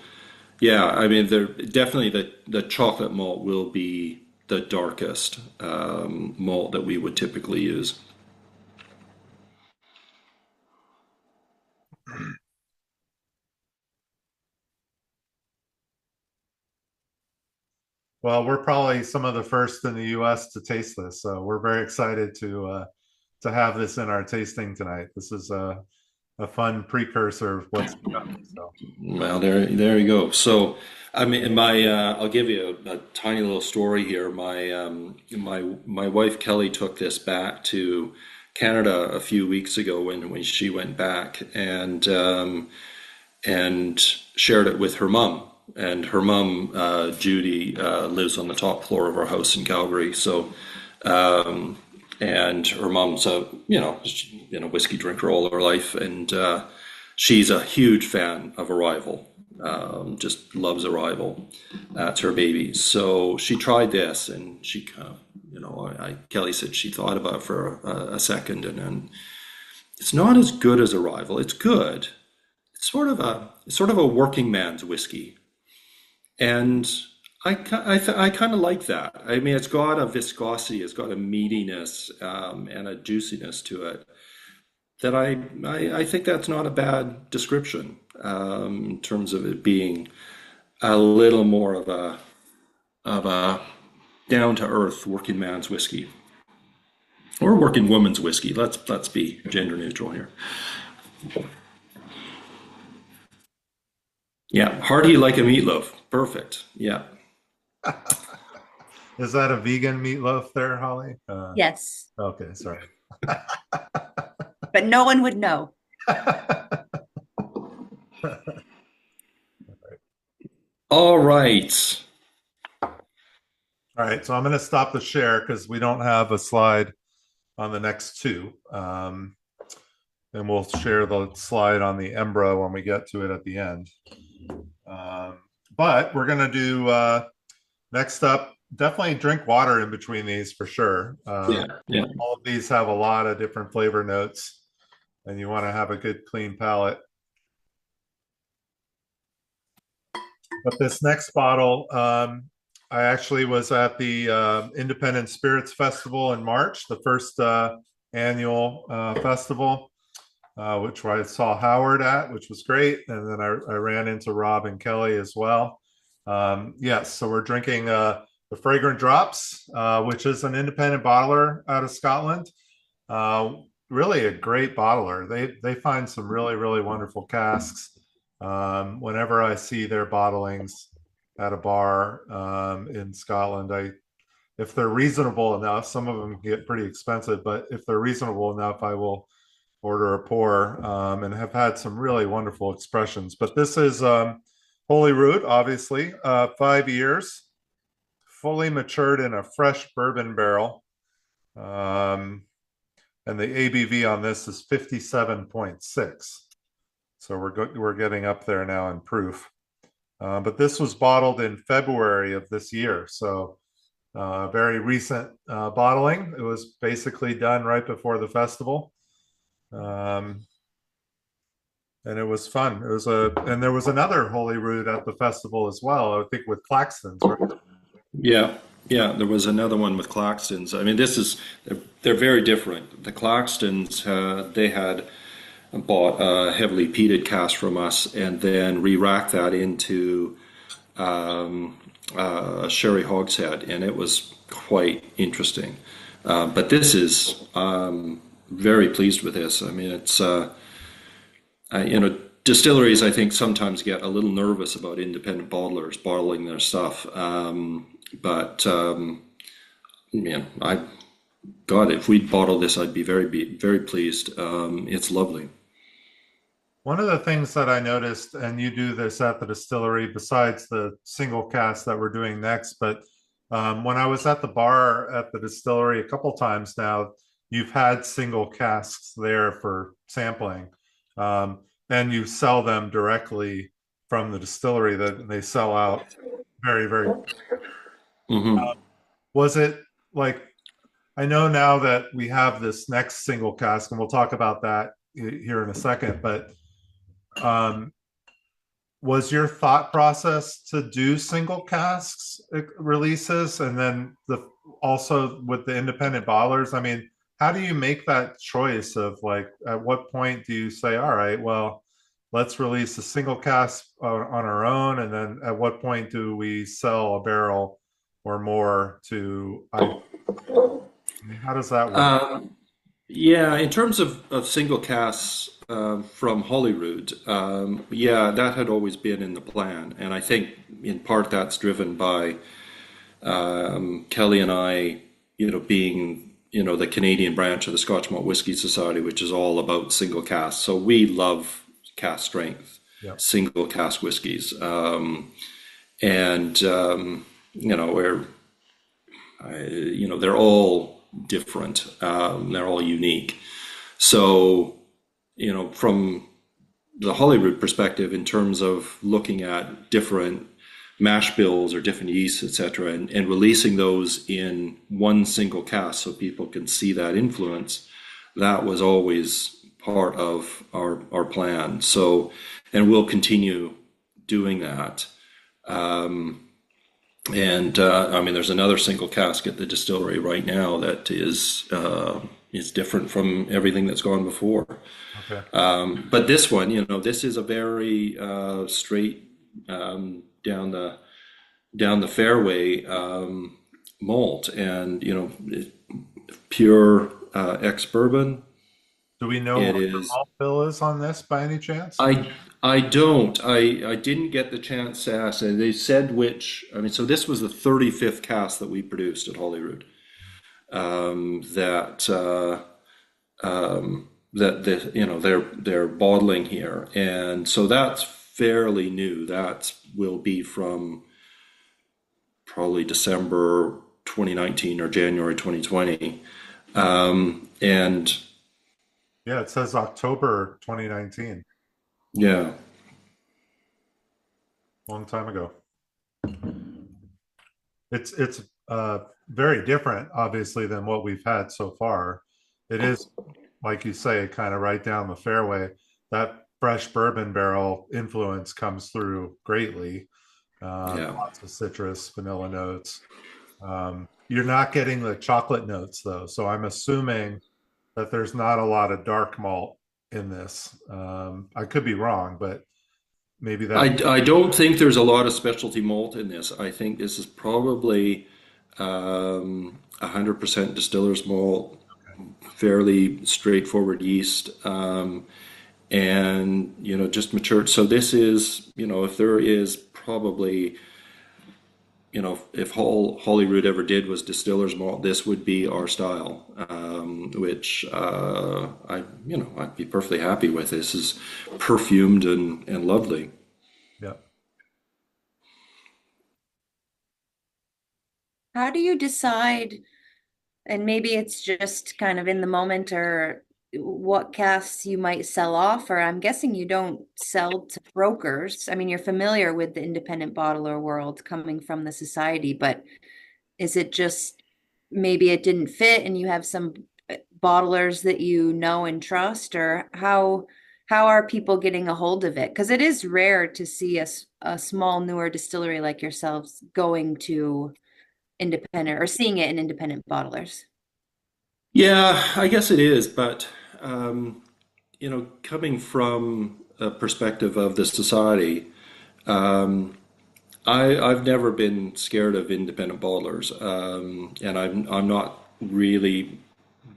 yeah, I mean, definitely the chocolate malt will be the darkest malt that we would typically use. Well, we're probably some of the first in the U.S. to taste this, so we're very excited to have this in our tasting tonight. This is a fun precursor of what's coming. So, Well, there you go. So, I mean, I'll give you a tiny little story here. My wife Kelly took this back to Canada a few weeks ago when she went back and shared it with her mom. And her mom, Judy, lives on the top floor of our house in Calgary. So, and her mom's she's been a whiskey drinker all her life, and she's a huge fan of Arrival. Just loves Arrival. That's her baby. So she tried this, and she kind of, Kelly said she thought about it for a second, and then it's not as good as Arrival. It's good. It's sort of a working man's whiskey. And I kind of like that. I mean, it's got a viscosity, it's got a meatiness and a juiciness to it that I think that's not a bad description in terms of it being a little more of a down to earth working man's whiskey or working woman's whiskey. Let's be gender neutral here. Yeah, hearty like a meatloaf. Perfect. Yeah. is that a vegan meatloaf there, Holly? Yes, Okay, sorry. but no one would know. All right. All right, so I'm going to stop the share because we don't have a slide on the next two. And we'll share the slide on the Embra when we get to it at the end. But we're going to do next up, definitely drink water in between these for sure. Yeah. All of these have a lot of different flavor notes, and you want to have a good clean palate. But this next bottle, I actually was at the Independent Spirits Festival in March, the first annual festival, which I saw Howard at, which was great. And then I ran into Rob and Kelly as well. Yes, so we're drinking the Fragrant Drops, which is an independent bottler out of Scotland. Really a great bottler. They find some really, really wonderful casks. Whenever I see their bottlings at a bar in Scotland, if they're reasonable enough, some of them get pretty expensive, but if they're reasonable enough, I will order a pour and have had some really wonderful expressions. But this is Holyrood, obviously, 5 years, fully matured in a fresh bourbon barrel. And the ABV on this is 57.6. So we're getting up there now in proof. But this was bottled in February of this year. So very recent bottling. It was basically done right before the festival. And it was fun. And there was another Holyrood at the festival as well, I think with Claxton's, right? Yeah, there was another one with Claxton's. I mean, they're very different. The Claxton's, they had bought a heavily peated cask from us and then re-racked that into a sherry hogshead, and it was quite interesting. But this is very pleased with this. I mean, it's distilleries, I think, sometimes get a little nervous about independent bottlers bottling their stuff. But yeah, God, if we'd bottle this, I'd be very pleased. It's lovely. One of the things that I noticed, and you do this at the distillery besides the single cask that we're doing next, but when I was at the bar at the distillery a couple times now, you've had single casks there for sampling. And you sell them directly from the distillery that they sell out very, very. Was it like, I know now that we have this next single cask, and we'll talk about that here in a second, but was your thought process to do single casks releases and then also with the independent bottlers? I mean, how do you make that choice of like, at what point do you say, all right, well, let's release a single cask on our own, and then at what point do we sell a barrel or more to? How does that work? Yeah, in terms of single casks from Holyrood, yeah, that had always been in the plan, and I think in part that's driven by Kelly and I, being the Canadian branch of the Scotch Malt Whisky Society, which is all about single casks. So we love cask strength, single cask whiskeys, and they're all different. They're all unique. So, from the Holyrood perspective, in terms of looking at different mash bills or different yeasts, etc., and releasing those in one single cask so people can see that influence, that was always part of our plan. So, and we'll continue doing that. I mean, there's another single cask at the distillery right now that is different from everything that's gone before. Okay. But this one, this is a very straight down the fairway malt, and pure ex-bourbon. Do we know what the malt bill is on this by any chance? I don't. I didn't get the chance to ask. They said which. I mean, so this was the 35th cask that we produced at Holyrood. They're bottling here, and so that's fairly new. That will be from probably December 2019 or January 2020, and yeah, it says October 2019. Yeah. Long time ago. It's very different, obviously, than what we've had so far. It is, like you say, kind of right down the fairway. That fresh bourbon barrel influence comes through greatly. Lots of citrus, vanilla notes. You're not getting the chocolate notes, though, so I'm assuming that there's not a lot of dark malt in this. I could be wrong, but maybe that. I don't think there's a lot of specialty malt in this. I think this is probably 100% distiller's malt, fairly straightforward yeast, and just matured. So this is, if there is probably, if Holyrood ever did was distiller's malt, this would be our style, which I'd be perfectly happy with. This is perfumed and lovely. Yeah. How do you decide, and maybe it's just kind of in the moment, or what casks you might sell off? Or I'm guessing you don't sell to brokers. I mean, you're familiar with the independent bottler world coming from the society, but is it just maybe it didn't fit and you have some bottlers that you know and trust? Or how are people getting a hold of it? Because it is rare to see a small, newer distillery like yourselves going to independent or seeing it in independent bottlers. Yeah, I guess it is, but coming from a perspective of the society, I've never been scared of independent bottlers, and I'm not really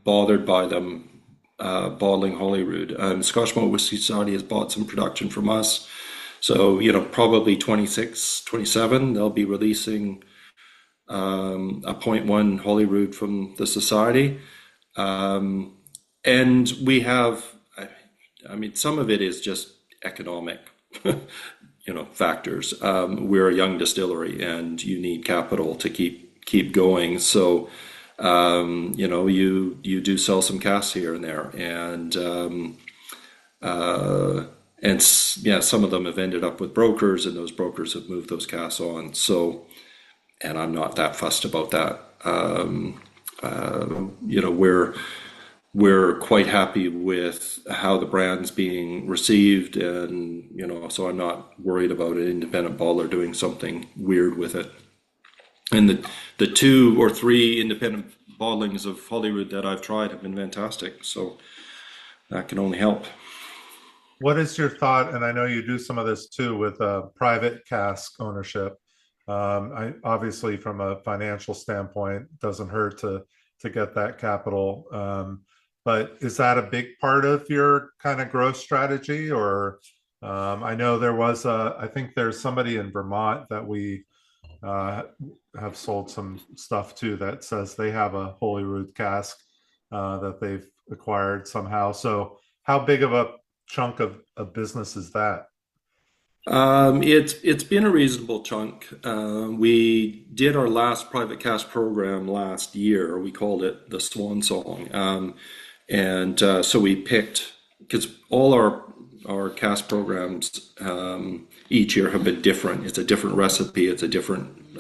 bothered by them bottling Holyrood. Scotch Malt Whisky Society has bought some production from us. So, probably 26, 27, they'll be releasing a .1 Holyrood from the society. And we have, I mean, some of it is just economic, factors. We're a young distillery, and you need capital to keep going. So, you do sell some casks here and there, and some of them have ended up with brokers, and those brokers have moved those casks on. So, and I'm not that fussed about that. We're quite happy with how the brand's being received, and so I'm not worried about an independent bottler doing something weird with it. And the 2 or 3 independent bottlings of Holyrood that I've tried have been fantastic, so that can only help. What is your thought? And I know you do some of this too with private cask ownership. Obviously, from a financial standpoint, it doesn't hurt to get that capital. But is that a big part of your kind of growth strategy? Or I know I think there's somebody in Vermont that we have sold some stuff to that says they have a Holyrood cask that they've acquired somehow. So how big of a chunk of a business is that? It's been a reasonable chunk. We did our last private cask program last year. We called it the Swan Song. So we picked, because all our cask programs each year have been different. It's a different recipe. It's a different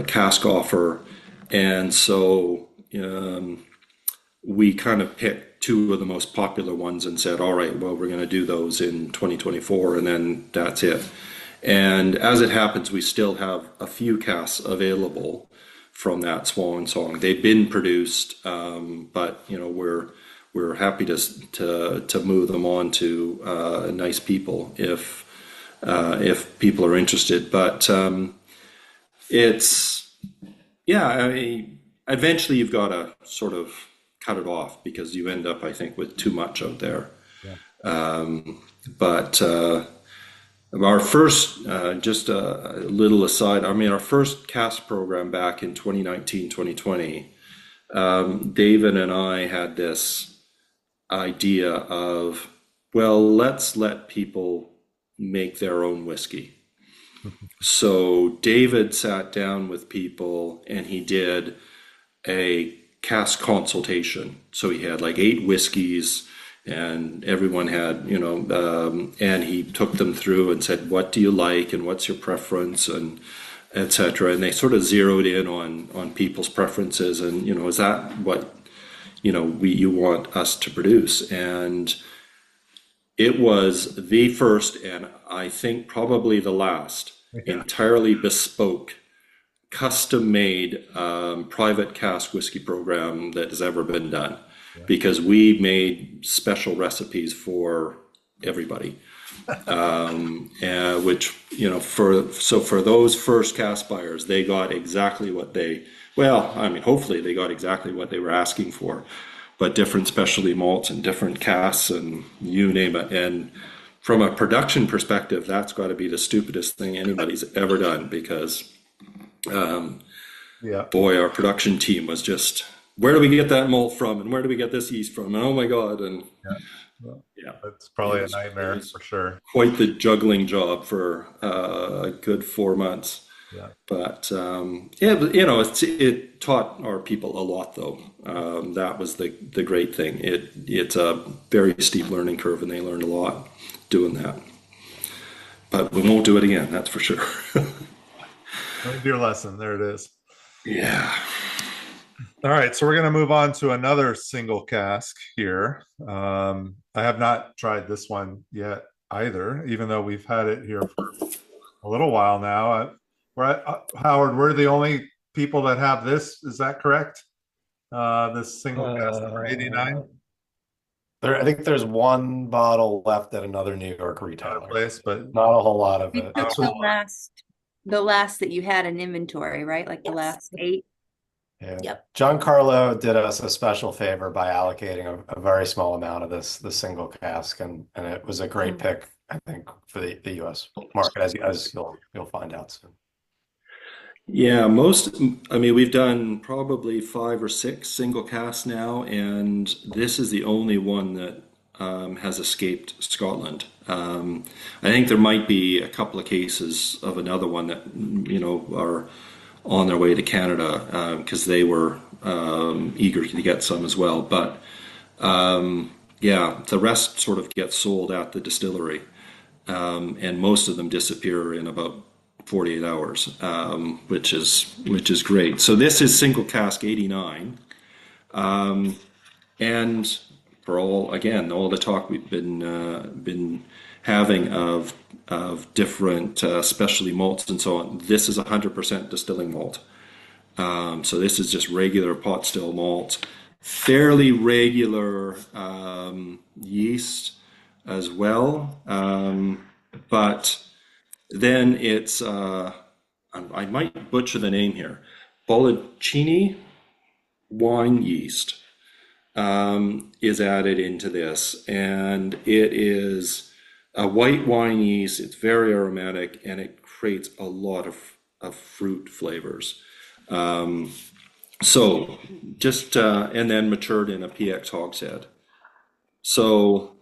cask offer. And so we kind of picked 2 of the most popular ones and said, all right, well, we're going to do those in 2024, and then that's it. And as it happens, we still have a few casks available from that Swan Song. They've been produced, but we're happy to move them on to nice people if people are interested. But I mean, eventually you've got to sort of cut it off, because you end up, I think, with too much out there. Yeah. But our first, just a little aside, I mean, our first cask program back in 2019, 2020, David and I had this idea of, well, let's let people make their own whiskey. So David sat down with people and he did a cask consultation. So he had like 8 whiskeys, and everyone had, and he took them through and said, what do you like and what's your preference, and etc. And they sort of zeroed in on people's preferences, and is that what you want us to produce? And it was the first, and I think probably the last, entirely bespoke, custom-made private cask whiskey program that has ever been done, because we made special recipes for everybody, which for those first cask buyers, they got exactly what hopefully they got exactly what they were asking for, but different specialty malts and different casks and you name it. And from a production perspective, that's got to be the stupidest thing anybody's ever done, because boy, our production team was just, where do we get that malt from, and where do we get this yeast from, and oh my god. And it's probably a nightmare for sure. Quite the juggling job for a good 4 months. But it taught our people a lot, though. That was the great thing. It's a very steep learning curve, and they learned a lot doing that. But we won't do it again, that's for sure. Learned your lesson. There it is. Yeah. All right, so we're going to move on to another single cask here. I have not tried this one yet either, even though we've had it here for a little while now. Howard, we're the only people that have this. Is that correct? This single cask number 89? I think there's 1 bottle left at another New York retailer. Place, but not a whole lot of it. The last that you had in inventory, right? Like the last 8. Yeah. Yep. Giancarlo did us a special favor by allocating a very small amount of the single cask, and it was a great pick, I think, for the US market, as you'll find out soon. Yeah, we've done probably 5 or 6 single casts now, and this is the only one that has escaped Scotland. I think there might be a couple of cases of another one that, are on their way to Canada because they were eager to get some as well. But yeah, the rest sort of get sold at the distillery, and most of them disappear in about 48 hours, which is great. So this is single cask 89, and for all the talk we've been having of different specialty malts and so on, this is 100% distilling malt. So this is just regular pot still malt, fairly regular yeast as well, but then it's I might butcher the name here, Bollicini wine yeast is added into this, and it is a white wine yeast. It's very aromatic, and it creates a lot of fruit flavors. So just and then matured in a PX hogshead. So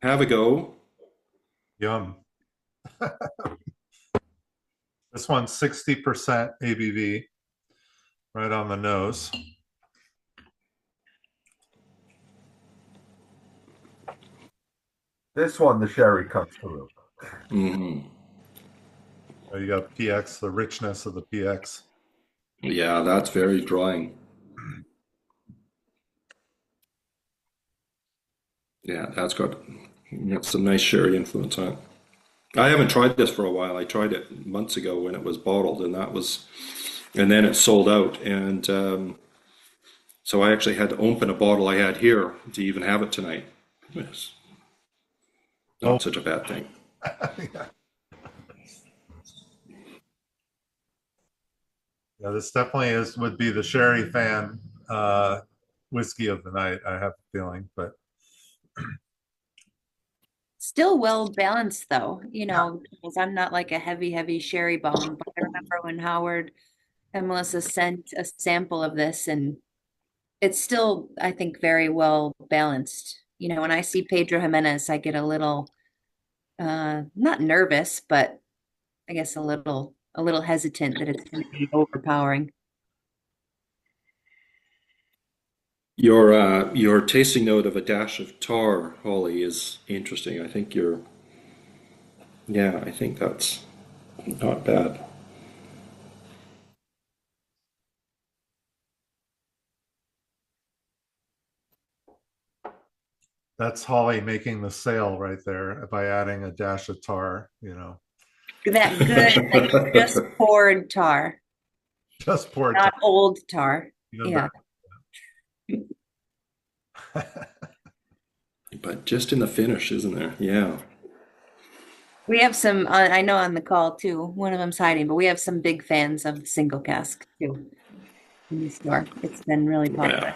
have a go. Yum. This one's 60% ABV, right on the nose. This one, the sherry comes through. Mm-hmm. So you got PX, the richness of the PX. Yeah, that's very drying. Yeah, that's got some nice sherry influence on it. I haven't tried this for a while. I tried it months ago when it was bottled, and then it sold out. And so I actually had to open a bottle I had here to even have it tonight. It's not such a bad thing. Yeah. Yeah, this definitely would be the sherry fan whiskey of the night, I have a feeling, but Still well balanced though, because I'm not like a heavy sherry bomb, but I remember when Howard and Melissa sent a sample of this, and it's still, I think, very well balanced. When I see Pedro Jimenez, I get a little not nervous, but I guess a little hesitant that it's going to be overpowering. Your tasting note of a dash of tar, Holly, is interesting. I think I think that's not bad. that's Holly making the sale right there by adding a dash of tar, That good, like just poured tar, just pour it. not old tar. Even Yeah. But just in the finish, isn't there? Yeah. We have some, I know on the call too, one of them's hiding, but we have some big fans of the single cask too in the store. It's been really popular.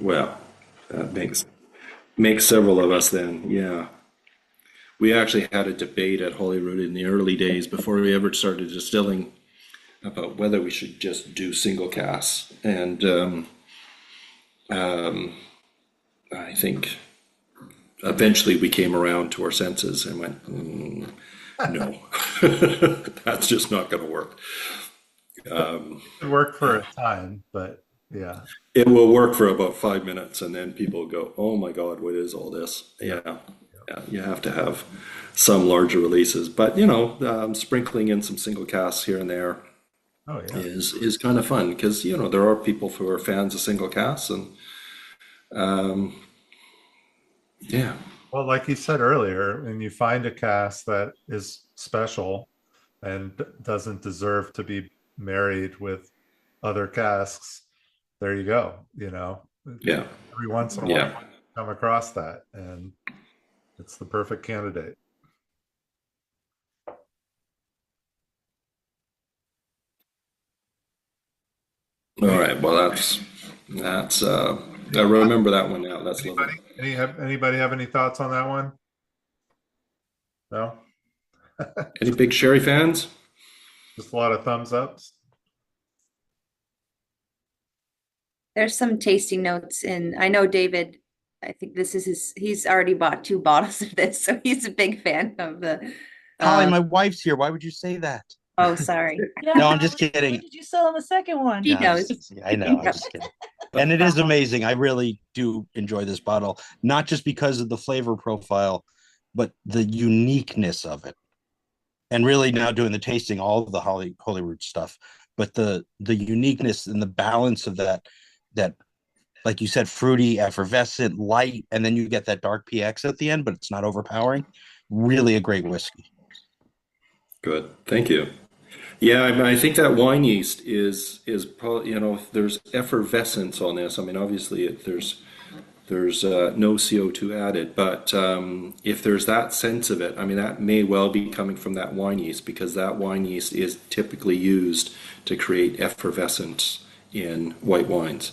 Well, that makes several of us then. Yeah. We actually had a debate at Holyrood in the early days before we ever started distilling about whether we should just do single casks. And I think eventually we came around to our senses and went, no, that's just not going to work. It worked for a time, but yeah. It will work for about 5 minutes, and then people go, oh my God, what is all this? Yeah, you have to have some larger releases. But, sprinkling in some single casks here and there is kind of fun because, there are people who are fans of single casks, and yeah. Well, like you said earlier, when you find a cask that is special and doesn't deserve to be married with other casks, there you go. Yeah. Every once in a while, you come across that, and it's the perfect candidate. All right. Well, that's I remember that one now. That's lovely. Anybody have any thoughts on that one? No? Any big sherry fans? Just a lot of thumbs ups. There's some tasting notes in, I know David, I think this is he's already bought 2 bottles of this, so he's a big fan of the. Holly, my wife's here. Why would you say that? Oh, sorry. Yeah, No, I'm just kidding. When did you sell him a second one? He No, I'm knows. just- I know. I'm just kidding. And it is amazing. I really do enjoy this bottle, not just because of the flavor profile, but the uniqueness of it. And really now doing the tasting, all of the Holyrood stuff, but the uniqueness and the balance of that, like you said, fruity, effervescent, light, and then you get that dark PX at the end, but it's not overpowering. Really a great whiskey. Good. Thank you. Yeah, I mean, I think that wine yeast is probably, you know, there's effervescence on this. I mean, obviously there's no CO2 added, but if there's that sense of it, I mean, that may well be coming from that wine yeast, because that wine yeast is typically used to create effervescence in white wines.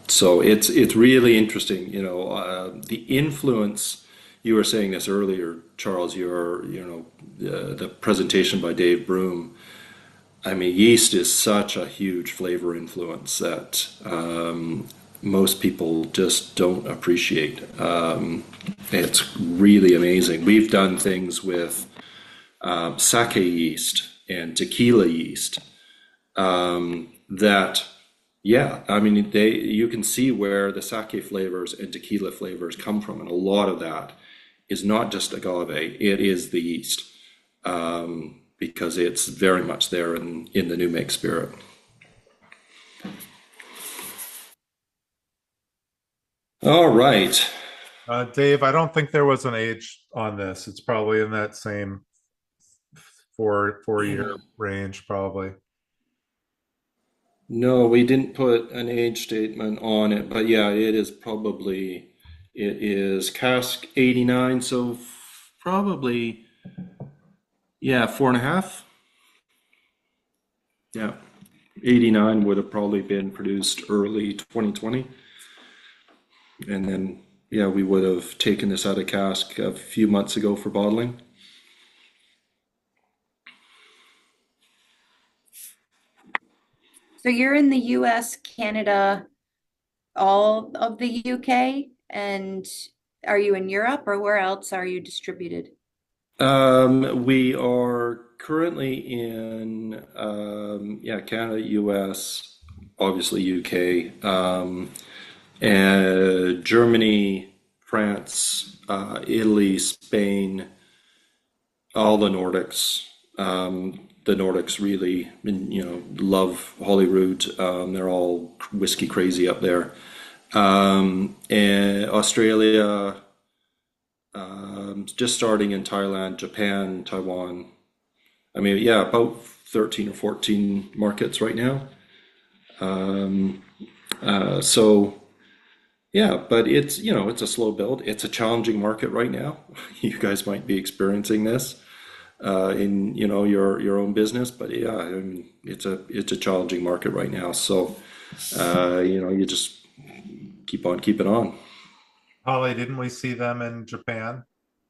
So it's really interesting, you know, the influence. You were saying this earlier, Charles, the presentation by Dave Broom. I mean, yeast is such a huge flavor influence that most people just don't appreciate. It's really amazing. We've done things with sake yeast and tequila yeast that, yeah, I mean, you can see where the sake flavors and tequila flavors come from, and a lot of that is not just agave, it is the yeast, because it's very much there in the New Make spirit. All right. Dave, I don't think there was an age on this. It's probably in that same 4 year range, probably. No, we didn't put an age statement on it, but yeah, it is Cask 89, so probably, yeah, 4.5. Yeah, 89 would have probably been produced early 2020. And then, yeah, we would have taken this out of cask a few months ago for bottling. So you're in the US, Canada, all of the UK, and are you in Europe, or where else are you distributed? We are currently in Canada, US, obviously UK, and Germany, France, Italy, Spain, all the Nordics. The Nordics really, love Holyrood. They're all whiskey crazy up there. And Australia, just starting in Thailand, Japan, Taiwan. I mean, yeah, about 13 or 14 markets right now. So yeah, but it's a slow build. It's a challenging market right now. You guys might be experiencing this in your own business, but yeah, I mean, it's a challenging market right now. So you just keep on keeping on. Holly, didn't we see them in Japan?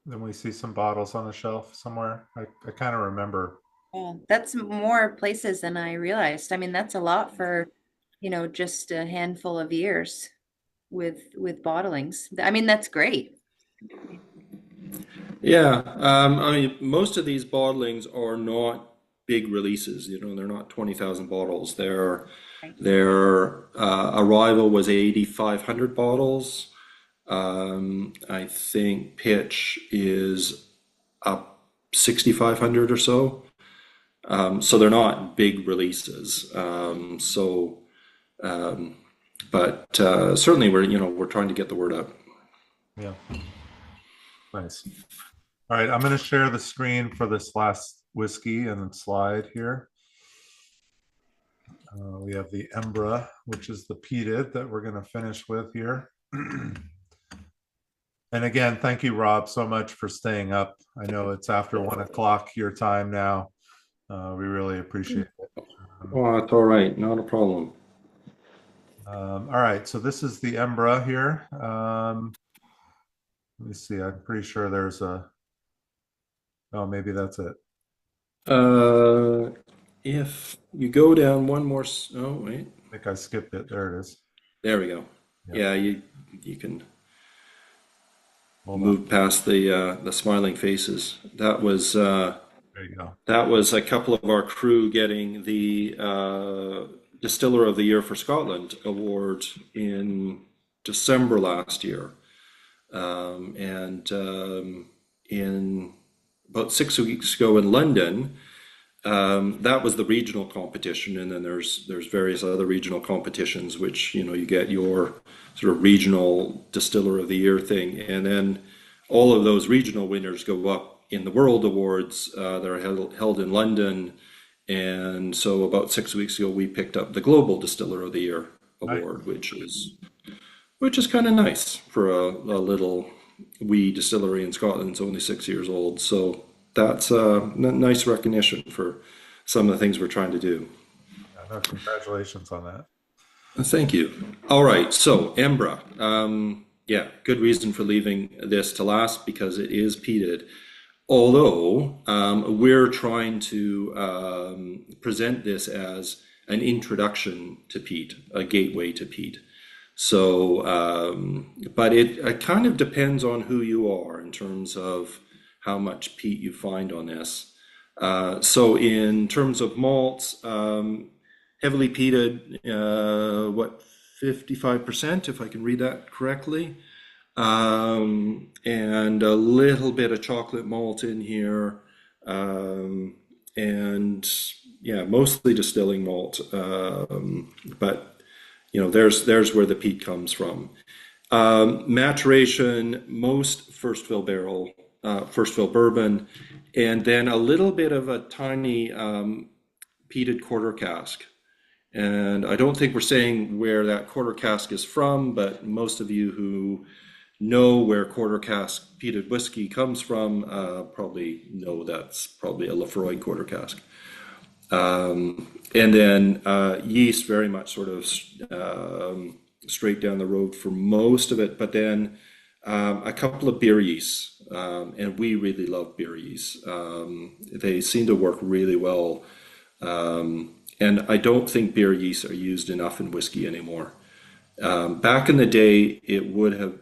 Didn't we see some bottles on the shelf somewhere? I kind of remember. Oh, that's more places than I realized. I mean, that's a lot for, just a handful of years with bottlings. I mean, that's great. Yeah, I mean, most of these bottlings are not big releases. They're not 20,000 bottles. Their Arrival was 8,500 bottles. I think Pitch is up 6,500 or so. So they're not big releases. But certainly we're trying to get the word out. Yeah. Nice. All right, I'm going to share the screen for this last whiskey and slide here. We have the Embra, which is the peated that we're going to finish with here. And again, thank you, Rob, so much for staying up. I know it's after 1 o'clock your time now. We really appreciate it. Oh, that's all right. Not a problem. All right, so this is the Embra here. Let me see. I'm pretty sure there's a. Oh, maybe that's it. If you go down one more, oh wait, I think I skipped it. There it is. there we go. Yeah. Yeah, you can Hold move on. past the smiling faces. That was There you go. that was a couple of our crew getting the Distiller of the Year for Scotland award in December last year. In about 6 weeks ago in London, that was the regional competition, and then there's various other regional competitions, which you get your sort of regional Distiller of the Year thing, and then all of those regional winners go up in the World Awards that are held in London. And so about 6 weeks ago, we picked up the Global Distiller of the Year award, which is kind of nice for a little wee distillery in Scotland. It's only 6 years old, so that's a nice recognition for some of the things we're trying to do. Yeah, no, congratulations on that. Thank you. All right, so Embra. Yeah, good reason for leaving this to last because it is peated. Although we're trying to present this as an introduction to peat, a gateway to peat. So, but it kind of depends on who you are in terms of how much peat you find on this. So in terms of malts, heavily peated, 55%, if I can read that correctly. And a little bit of chocolate malt in here. And yeah, mostly distilling malt. But there's where the peat comes from. Maturation, most first fill barrel, first fill bourbon, and then a little bit of a tiny peated quarter cask. And I don't think we're saying where that quarter cask is from, but most of you who know where quarter cask peated whiskey comes from probably know that's probably a Lafroy quarter cask. And then yeast, very much sort of straight down the road for most of it, but then a couple of beer yeasts, and we really love beer yeasts. They seem to work really well, and I don't think beer yeasts are used enough in whiskey anymore. Back in the day,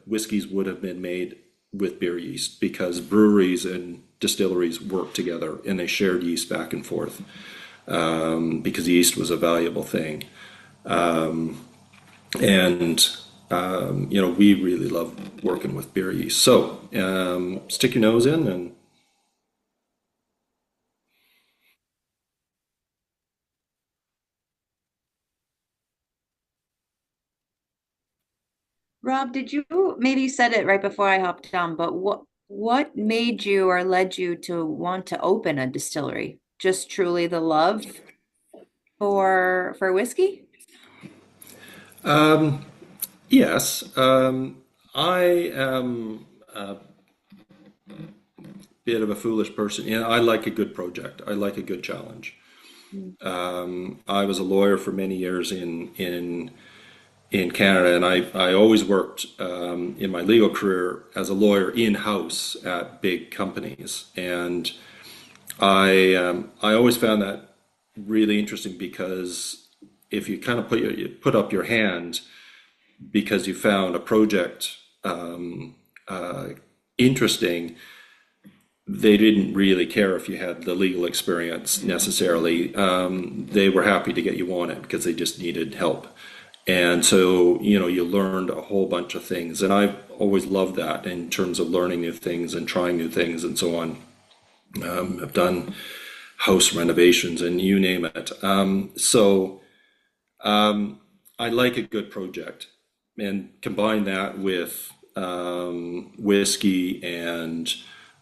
whiskeys would have been made with beer yeast because breweries and distilleries worked together and they shared yeast back and forth. Because yeast was a valuable thing. We really love working with beer yeast. So stick your nose in and Rob, did you maybe said it right before I hopped on, but what made you or led you to want to open a distillery? Just truly the love for whiskey? yes, I am a bit of a foolish person. I like a good project. I like a good challenge. I was a lawyer for many years in Canada, and I always worked in my legal career as a lawyer in-house at big companies, and I always found that really interesting because if you kind of put up your hand because you found a project interesting, they didn't really care if you had the legal experience necessarily. They were happy to get you on it because they just needed help. And so, you learned a whole bunch of things. And I've always loved that in terms of learning new things and trying new things and so on. I've done house renovations and you name it. I like a good project and combine that with whiskey and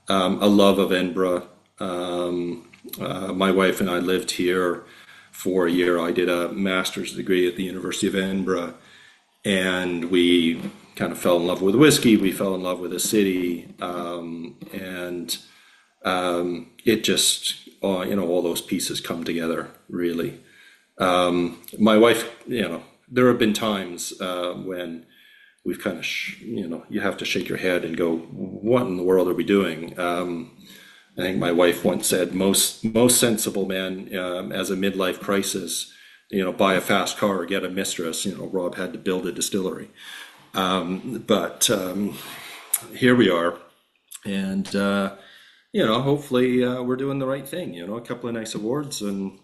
a love of Edinburgh. My wife and I lived here for a year. I did a master's degree at the University of Edinburgh, and we kind of fell in love with whiskey. We fell in love with the city, and it just, all those pieces come together really. My wife, there have been times when we've kind of, you have to shake your head and go, what in the world are we doing? I think my wife once said, most sensible men, as a midlife crisis, buy a fast car or get a mistress. Rob had to build a distillery. But here we are. And, hopefully we're doing the right thing, a couple of nice awards and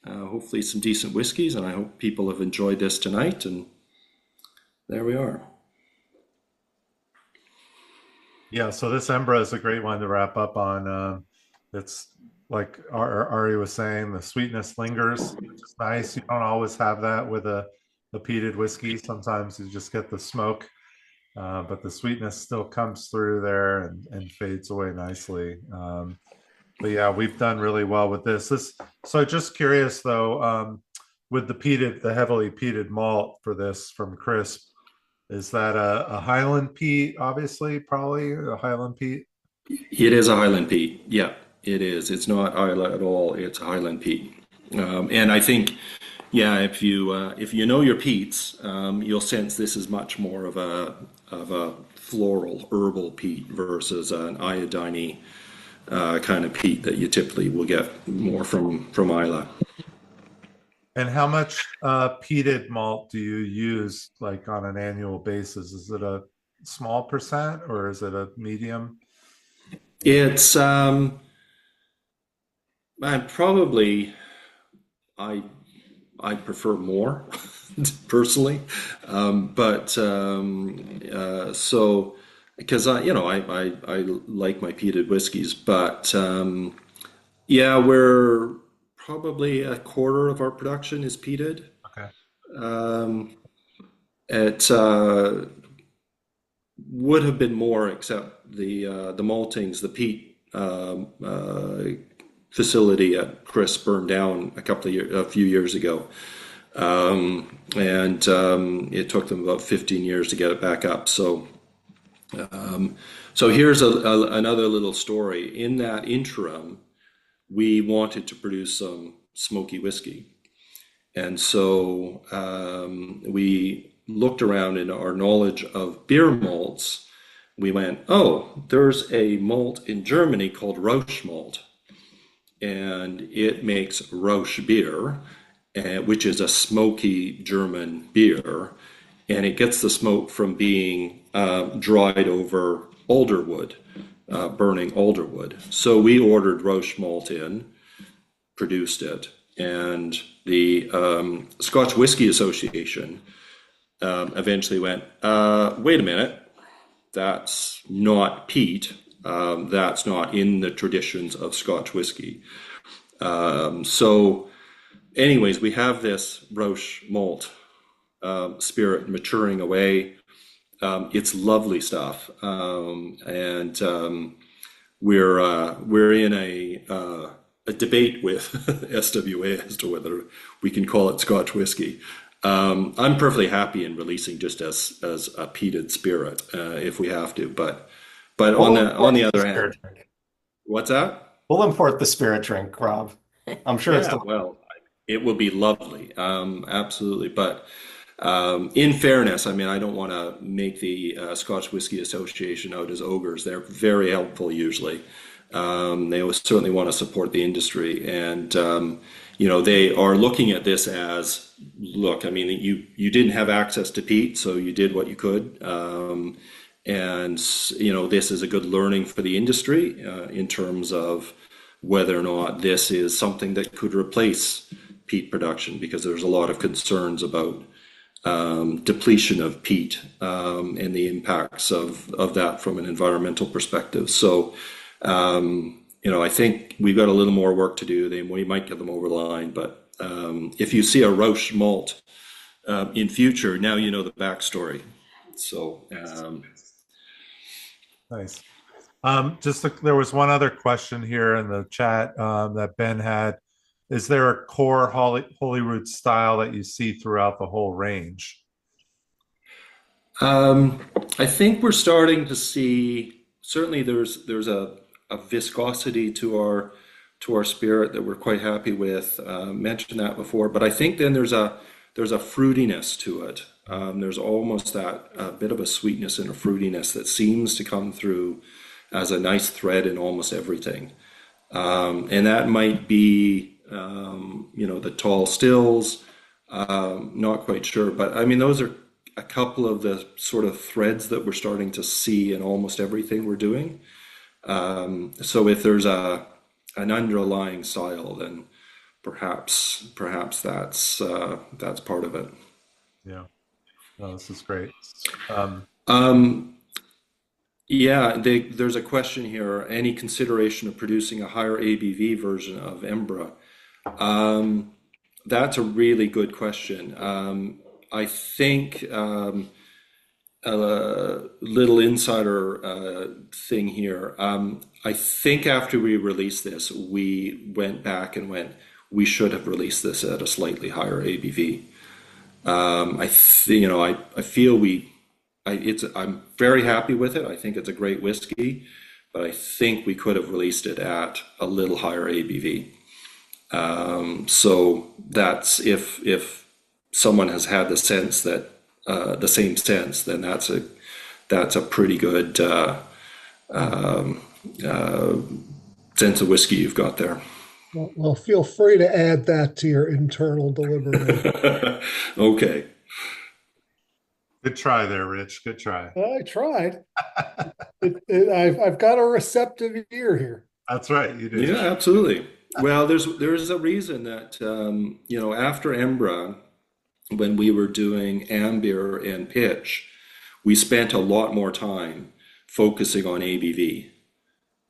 hopefully some decent whiskeys. And I hope people have enjoyed this tonight. And there we are. Yeah, so this Embra is a great one to wrap up on. It's like Ari was saying, the sweetness lingers, which is nice. You don't always have that with a peated whiskey. Sometimes you just get the smoke, but the sweetness still comes through there and fades away nicely. But yeah, we've done really well with this. So just curious though, with the heavily peated malt for this from Crisp, is that a Highland peat? Obviously, probably a Highland peat. It is a Highland peat. Yeah, it is. It's not Islay at all. It's a Highland peat. And I think, yeah, if you know your peats, you'll sense this is much more of a floral herbal peat versus an iodine kind of peat that you typically will get more from Islay. And how much peated malt do you use like on an annual basis? Is it a small percent or is it a medium? It's I prefer more personally, but so because I like my peated whiskeys, but yeah, we're probably a quarter of our production is peated. Okay. It would have been more, except the maltings, the peat facility at Crisp burned down a few years ago, and it took them about 15 years to get it back up. So here's another little story. In that interim, we wanted to produce some smoky whiskey. And so we looked around in our knowledge of beer malts. We went, oh, there's a malt in Germany called Rauch malt. And it makes Rauch beer, which is a smoky German beer. And it gets the smoke from being dried over alder wood. Burning alder wood. So we ordered Rauch malt in, produced it, and the Scotch Whisky Association eventually went, wait a minute, that's not peat, that's not in the traditions of Scotch whisky. So anyways, we have this Rauch malt spirit maturing away. It's lovely stuff, and we're in a debate with SWA as to whether we can call it Scotch whiskey. I'm perfectly happy in releasing just as a peated spirit if we have to, but on the other hand, what's that? We'll import the spirit drink, Rob. I'm sure Yeah, well, it will be lovely, absolutely, but. In fairness, I mean, I don't want to make the Scotch Whisky Association out as ogres. They're very helpful usually. They certainly want to support the industry, and they are looking at this as, look, I mean, you didn't have access to peat, so you did what you could, and this is a good learning for the industry in terms of whether or not this is something that could replace peat production, because there's a lot of concerns about depletion of peat and the impacts of that from an environmental perspective. So, I think we've got a little more work to do. We might get them over the line, but if you see a Rauch malt in future, now you know the backstory. So, Nice. There was one other question here in the chat that Ben had. Is there a core Holyrood style that you see throughout the whole range? I think we're starting to see, certainly there's a viscosity to our to our spirit that we're quite happy with. Mentioned that before, but I think then there's a fruitiness to it. There's almost that bit of a sweetness and a fruitiness that seems to come through as a nice thread in almost everything. And that might be, the tall stills, not quite sure. But I mean, those are a couple of the sort of threads that we're starting to see in almost everything we're doing. So if there's an underlying style, then perhaps that's part of it. Yeah. No, this is great. Yeah, there's a question here. Any consideration of producing a higher ABV version of Embra? That's a really good question. I think a little insider thing here. I think after we released this, we went back and we should have released this at a slightly higher ABV. I feel I'm very happy with it. I think it's a great whiskey, but I think we could have released it at a little higher ABV. So that's if someone has had the sense that the same sense, then that's a pretty good sense of whiskey you've got there. Well, feel free to add that to your internal deliberation. Okay. Good try there, Rich. Good try. I tried. I've got a receptive ear here. That's right. You do. Yeah, absolutely. Well, there's a reason that after Embra, when we were doing Ambir and Pitch, we spent a lot more time focusing on ABV,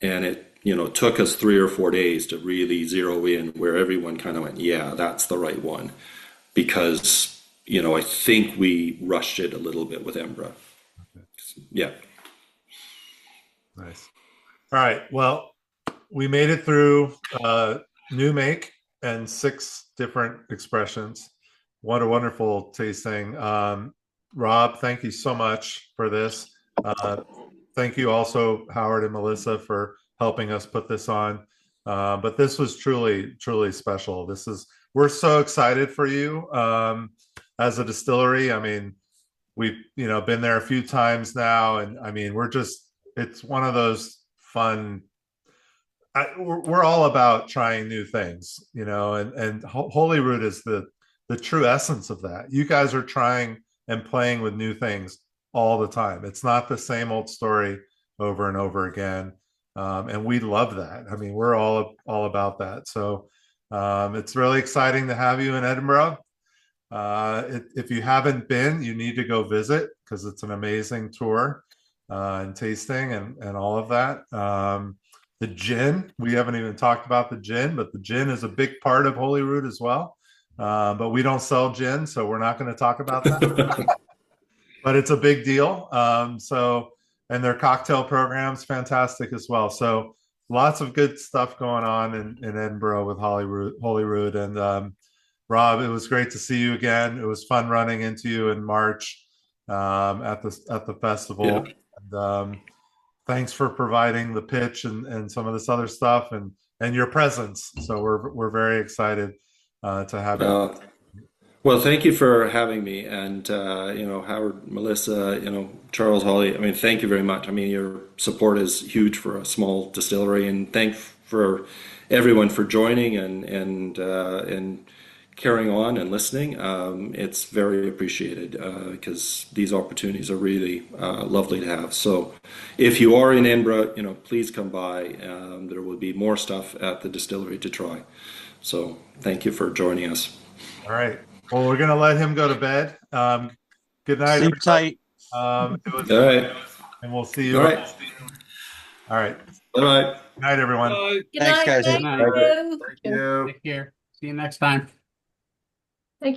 and it took us 3 or 4 days to really zero in where everyone kind of went, yeah, that's the right one, because I think we rushed it a little bit with Embra. Okay. Yeah. Nice. All right. Well, we made it through New Make and 6 different expressions. What a wonderful tasting. Rob, thank you so much for this. Thank you also, Howard and Melissa, for helping us put this on. But this was truly, truly special. We're so excited for you as a distillery. I mean, we've been there a few times now, and I mean, it's one of those fun. We're all about trying new things, and Holyrood is the true essence of that. You guys are trying and playing with new things all the time. It's not the same old story over and over again. And we love that. I mean, we're all about that. So it's really exciting to have you in Edinburgh. If you haven't been, you need to go visit, because it's an amazing tour and tasting and all of that. The gin, we haven't even talked about the gin, but the gin is a big part of Holyrood as well. But we don't sell gin, so we're not going to talk about that. But it's a big deal. And their cocktail program's fantastic as well. So lots of good stuff going on in Edinburgh with Holyrood. And Rob, it was great to see you again. It was fun running into you in March at the festival. Yeah. And thanks for providing the pitch and some of this other stuff and your presence. So we're very excited to have you. Well, thank you for having me, and Howard, Melissa, Charles, Holly. I mean, thank you very much. I mean, your support is huge for a small distillery, and thank for everyone for joining and carrying on and listening. It's very appreciated because these opportunities are really lovely to have. So, if you are in Edinburgh, please come by. There will be more stuff at the distillery to try. So, thank you for joining us. All right. Well, we're going to let him go to bed. Good night. Sleep tight. All right. And we'll see you. All right. All right. Bye-bye. Good night, everyone. Good Thanks, night, guys. thank Thank you. you. Take care. See you next time. Thank you.